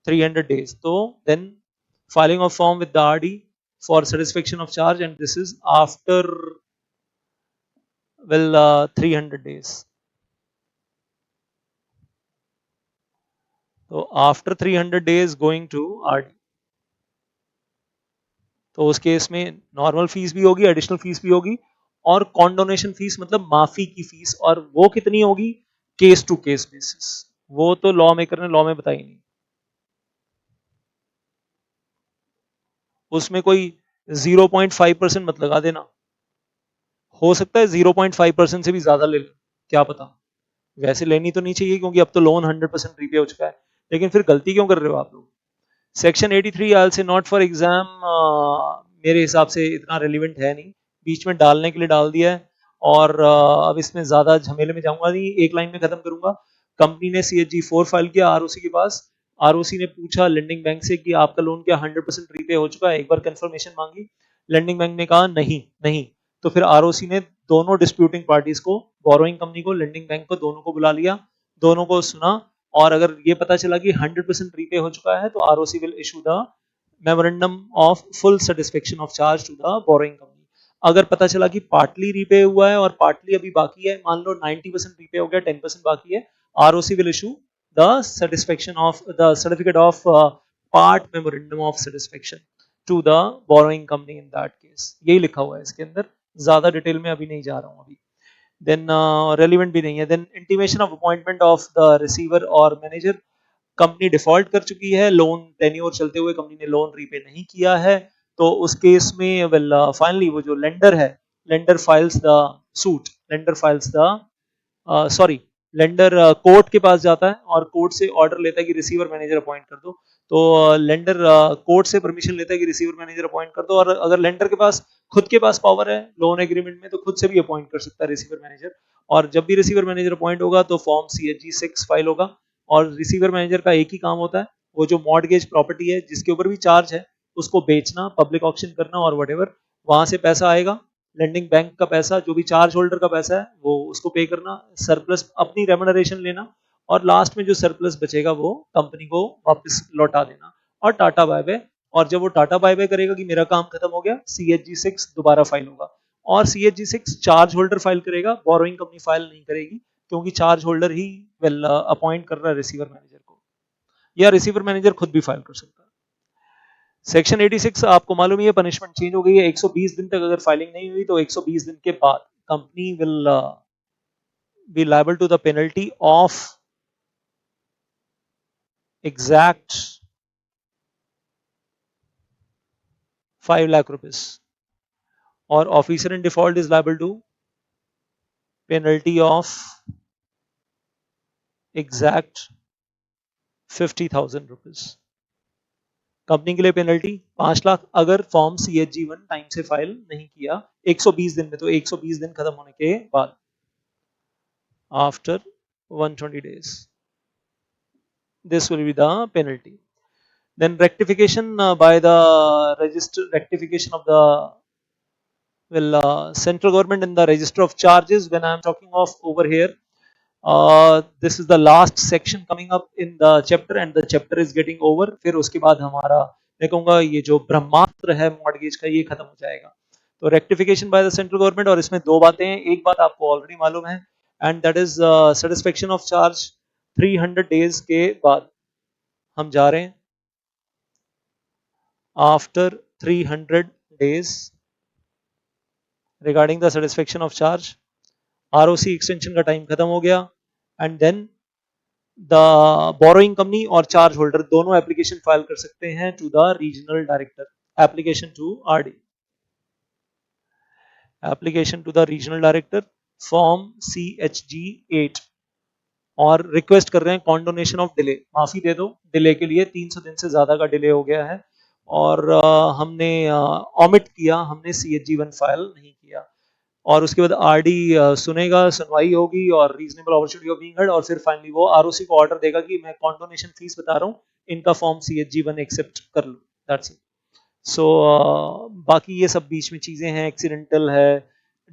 300 days, so then filing of form with the RD for satisfaction of charge, and this is after 300 days। तो after 300 days going to RD, तो उस case में normal fees भी होगी, additional fees भी होगी, और कॉन्डोनेशन fees मतलब माफी की फीस, और वो कितनी होगी, केस टू केस बेसिस, वो तो लॉ मेकर ने लॉ में बताई नहीं। उसमें कोई 0.5% मत लगा देना, हो सकता है 0.5% से भी ज्यादा ले लो, क्या पता। वैसे लेनी तो नहीं चाहिए क्योंकि अब तो लोन 100% रीपे हो चुका है, लेकिन फिर गलती क्यों कर रहे हो आप लोग। सेक्शन 83 आई से नॉट फॉर एग्जाम, मेरे हिसाब से इतना रेलिवेंट है नहीं, बीच में डालने के लिए डाल दिया है, और अब इसमें ज्यादा झमेले में जाऊंगा नहीं, एक लाइन में खत्म करूंगा। कंपनी ने CHG 4 फाइल किया आरओसी के पास, आरओसी ने पूछा लेंडिंग बैंक से कि आपका लोन क्या 100% रीपे हो चुका है, एक बार कंफर्मेशन मांगी, लेंडिंग बैंक ने कहा नहीं नहीं। तो फिर आरओसी ने दोनों डिस्प्यूटिंग पार्टीज को, बोरोइंग कंपनी को, लेंडिंग बैंक को, दोनों को बुला लिया, दोनों को सुना, और अगर ये पता चला कि 100% रीपे हो चुका है तो ROC will issue the memorandum of full satisfaction of charge to the borrowing company. अगर पता चला कि पार्टली रीपे हुआ है और पार्टली अभी बाकी है, मान लो 90% रीपे हो गया, 10% बाकी है, ROC will issue the satisfaction of the certificate of part memorandum of satisfaction to the borrowing company in that case. यही लिखा हुआ है इसके अंदर, ज्यादा डिटेल में अभी नहीं जा रहा हूं अभी। देन रेलिवेंट भी नहीं है। Then intimation of appointment of the receiver और मैनेजर, कंपनी डिफॉल्ट कर चुकी है, लोन टेन्योर चलते हुए कंपनी ने लोन रीपे नहीं किया है, तो उस केस में वेल फाइनली वो जो लेंडर है, lender files the suit, lender files the sorry, lender court के पास जाता है और कोर्ट से ऑर्डर लेता है कि रिसीवर मैनेजर अपॉइंट कर दो। तो लेंडर कोर्ट से परमिशन लेता है कि रिसीवर मैनेजर अपॉइंट कर दो, और अगर लेंडर के पास खुद के पास पावर है लोन एग्रीमेंट में तो खुद से भी अपॉइंट कर सकता है रिसीवर मैनेजर। और जब भी रिसीवर मैनेजर अपॉइंट होगा तो फॉर्म CHG 6 फाइल होगा, और रिसीवर मैनेजर का एक ही काम होता है, वो जो मॉर्टगेज प्रॉपर्टी है जिसके ऊपर भी चार्ज है उसको बेचना, पब्लिक ऑक्शन करना, और वट वहां से पैसा आएगा, लेंडिंग बैंक का पैसा, जो भी चार्ज होल्डर का पैसा है वो उसको पे करना, सरप्लस अपनी रेमनरेशन लेना, और लास्ट में जो सरप्लस बचेगा वो कंपनी को वापस लौटा देना, और टाटा बाय बाय। और जब वो टाटा बाय बाय करेगा कि मेरा काम खत्म हो गया, CHG 6 दोबारा फाइल होगा, और CHG 6 चार्ज होल्डर फाइल करेगा, बोरोइंग कंपनी फाइल नहीं करेगी, क्योंकि चार्ज होल्डर ही वेल अपॉइंट कर रहा है रिसीवर मैनेजर को, या रिसीवर मैनेजर खुद भी फाइल कर सकता है। सेक्शन 86 आपको मालूम ही है, पनिशमेंट चेंज हो गई है, 120 दिन तक अगर फाइलिंग नहीं हुई तो 120 दिन के बाद company will be liable to the penalty of exact 5 lakh rupees, और officer in default is liable to penalty of exact 50,000 rupees. Company के लिए पेनल्टी 5 लाख अगर फॉर्म CHG 1 टाइम से फाइल नहीं किया 120 दिन में, तो 120 दिन खत्म होने के बाद, after 120 days this will be the penalty. Then rectification by the register, rectification of the central government in the register of charges. When I am talking of over here, this is the last section coming up in the chapter, and the chapter is getting over. फिर उसके बाद हमारा मैं कहूँगा ये जो ब्रह्मास्त्र है mortgage का ये खत्म हो जाएगा। तो rectification by the central government, और इसमें दो बातें हैं, एक बात आपको ऑलरेडी मालूम है, and that is satisfaction of charge 300 days के बाद। हम जा रहे हैं after 300 days regarding the satisfaction of charge, ROC extension का टाइम खत्म हो गया, and then the borrowing company और चार्ज होल्डर दोनों एप्लीकेशन फाइल कर सकते हैं to the regional director, application to RD, application to the regional director form CHG 8, और रिक्वेस्ट कर रहे हैं कॉन्डोनेशन ऑफ डिले, माफी दे दो डिले के लिए, 300 दिन से ज्यादा का डिले हो गया है, और हमने ऑमिट किया, हमने CHG 1 फाइल नहीं किया, और उसके बाद आरडी सुनेगा, सुनवाई होगी और reasonable opportunity of being heard, और फिर फाइनली वो आरओसी को ऑर्डर देगा कि मैं कॉन्डोनेशन फीस बता रहा हूँ, इनका फॉर्म CHG 1 एक्सेप्ट कर लो, दैट्स इट। सो बाकी ये सब बीच में चीजें हैं, एक्सीडेंटल है,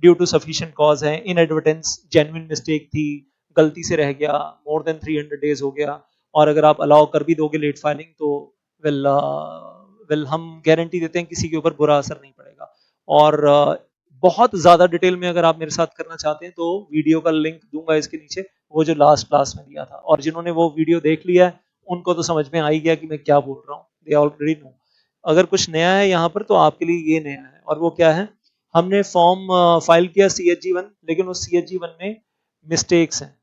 ड्यू टू सफिशिएंट कॉज है, इनएडवर्टेंस जेन्युइन मिस्टेक थी, गलती से रह गया, मोर देन 300 डेज हो गया, और अगर आप अलाउ कर भी दोगे लेट फाइलिंग तो वेल वेल हम गारंटी देते हैं किसी के ऊपर बुरा असर नहीं पड़ेगा। और बहुत ज्यादा डिटेल में अगर आप मेरे साथ करना चाहते हैं तो वीडियो का लिंक दूंगा इसके नीचे, वो जो लास्ट क्लास में दिया था, और जिन्होंने वो वीडियो देख लिया है उनको तो समझ में आ ही गया कि मैं क्या बोल रहा हूँ, दे ऑलरेडी नो। अगर कुछ नया है यहाँ पर तो आपके लिए ये नया है, और वो क्या है, हमने फॉर्म फाइल किया CHG1, लेकिन उस CHG1 में मिस्टेक्स हैं।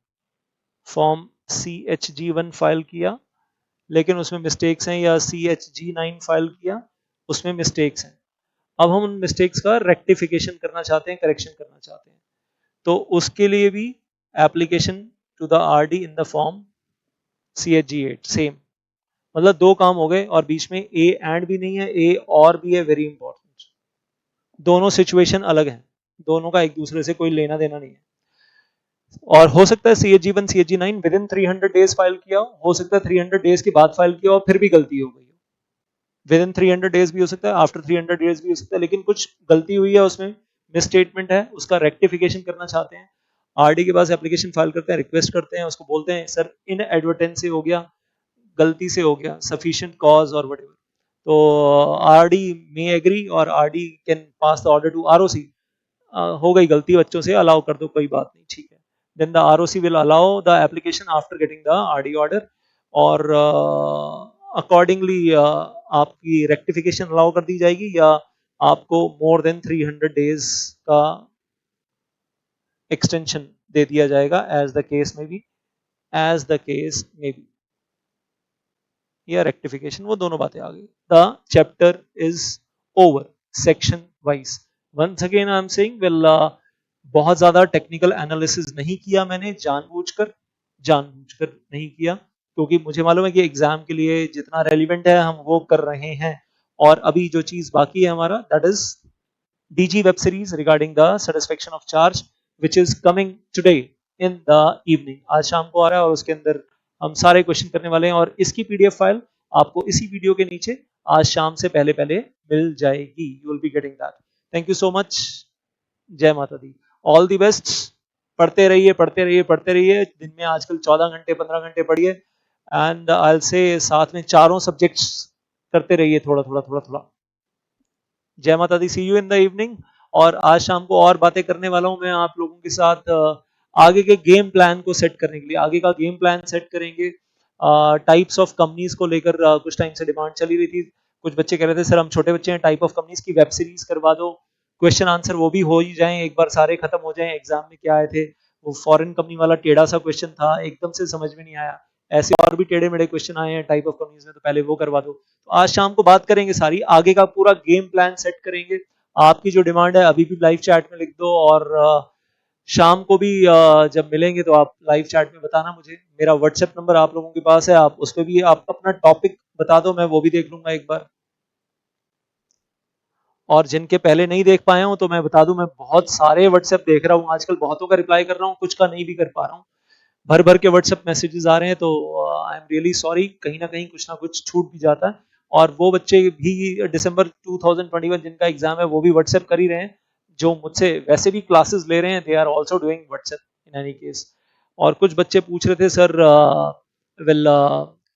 फॉर्म CHG1 फाइल किया लेकिन उसमें मिस्टेक्स हैं, या CHG9 फाइल किया उसमें मिस्टेक्स हैं। अब हम उन मिस्टेक्स का रेक्टिफिकेशन करना चाहते हैं, करेक्शन करना चाहते हैं, तो उसके लिए भी application to the RD in the form CHG8 same. मतलब दो काम हो गए, और बीच में ए एंड भी नहीं है, ए और भी है, वेरी इंपॉर्टेंट। दोनों सिचुएशन अलग हैं, दोनों का एक दूसरे से कोई लेना देना नहीं है। और हो सकता है CHG1 CHG9 with in 300 days file किया हो सकता है 300 डेज के बाद फाइल किया और फिर भी गलती हो गई, विद इन 300 डेज भी हो सकता है, आफ्टर 300 डेज भी हो सकता है, लेकिन कुछ गलती हुई है उसमें, मिसस्टेटमेंट है, उसका रेक्टिफिकेशन करना चाहते हैं। RD के पास एप्लीकेशन फाइल करते हैं, रिक्वेस्ट करते हैं, उसको बोलते हैं सर इन एडवर्टेंस से हो गया, गलती से हो गया, सफिशिएंट कॉज और व्हाटएवर। तो RD मे एग्री और RD can pass the order to ROC। हो गई गलती बच्चों से, अलाउ कर दो, कोई बात नहीं, ठीक है। Then the ROC will allow the application after getting the RD order, और अकॉर्डिंगली आपकी रेक्टिफिकेशन अलाउ कर दी जाएगी, या आपको मोर देन 300 डेज का एक्सटेंशन दे दिया जाएगा, एज द केस में भी, एज द केस में भी, या रेक्टिफिकेशन, वो दोनों बातें आ गई। The chapter is over section wise. Once again I am saying, well बहुत ज्यादा टेक्निकल एनालिसिस नहीं किया मैंने, जानबूझकर नहीं किया, क्योंकि मुझे मालूम है कि एग्जाम के लिए जितना रेलिवेंट है हम वो कर रहे हैं। और अभी जो चीज बाकी है हमारा, that is DG web series regarding the satisfaction of charge, which is coming today in the evening। आज शाम को आ रहा है, और उसके अंदर हम सारे क्वेश्चन करने वाले हैं, और इसकी PDF फाइल आपको इसी वीडियो के नीचे आज शाम से पहले पहले मिल जाएगी। You will be getting that. Thank you so much. जय माता दी। All the best. पढ़ते रहिए, पढ़ते रहिए, पढ़ते रहिए। दिन में आजकल 14 घंटे 15 घंटे पढ़िए, एंड आई विल से साथ में चारों सब्जेक्ट्स करते रहिए, थोड़ा थोड़ा थोड़ा थोड़ा। जय माता दी। सी यू इन द इवनिंग। और आज शाम को और बातें करने वाला हूं मैं आप लोगों के साथ, आगे के गेम प्लान को सेट करने के लिए। आगे का गेम प्लान सेट करेंगे। टाइप्स ऑफ कंपनीज को लेकर कुछ टाइम से डिमांड चली रही थी। कुछ बच्चे कह रहे थे सर हम छोटे बच्चे हैं, टाइप ऑफ कंपनीज की वेब सीरीज करवा दो, क्वेश्चन आंसर वो भी हो ही जाए, एक बार सारे खत्म हो जाए। एग्जाम में क्या आए थे, वो फॉरेन कंपनी वाला टेढ़ा सा क्वेश्चन था, एकदम से समझ में नहीं आया। ऐसे और भी टेढ़े मेढ़े क्वेश्चन आए हैं टाइप ऑफ कंपनीज में, तो पहले वो करवा दो। तो आज शाम को बात करेंगे सारी, आगे का पूरा गेम प्लान सेट करेंगे। आपकी जो डिमांड है अभी भी लाइव चैट में लिख दो, और शाम को भी जब मिलेंगे तो आप लाइव चैट में बताना मुझे। मेरा व्हाट्सएप नंबर आप लोगों के पास है, आप उस पर भी आप अपना टॉपिक बता दो, मैं वो भी देख लूंगा एक बार। और जिनके पहले नहीं देख पाए हूं तो मैं बता दूं, मैं बहुत सारे व्हाट्सएप देख रहा हूं आजकल, बहुतों का रिप्लाई कर रहा हूं, कुछ का नहीं भी कर पा रहा हूं। भर भर के व्हाट्सएप मैसेजेस आ रहे हैं, तो आई एम रियली सॉरी, कहीं ना कुछ छूट भी जाता है। और वो बच्चे भी दिसंबर 2021 जिनका एग्जाम है वो भी व्हाट्सएप कर ही रहे हैं, जो मुझसे वैसे भी क्लासेस ले रहे हैं, they are also doing WhatsApp in any case. और कुछ बच्चे पूछ रहे थे सर, वेल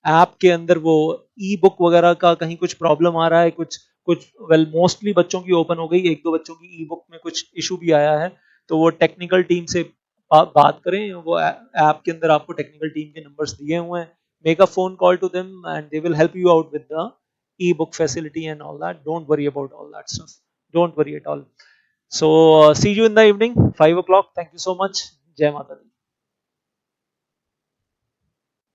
ऐप के अंदर वो ई बुक वगैरह का कहीं कुछ प्रॉब्लम आ रहा है, कुछ कुछ वेल मोस्टली बच्चों की ओपन हो गई, एक दो बच्चों की ई बुक में कुछ इशू भी आया है, तो वो टेक्निकल टीम से बात करें। वो ऐप के अंदर आपको टेक्निकल टीम के नंबर्स दिए हुए हैं, make a phone call to them and they will help you out with the e book facility and all that. Don't worry about all that stuff, don't worry at all. So see you in the evening 5 o'clock। Thank you so much. जय माता दी।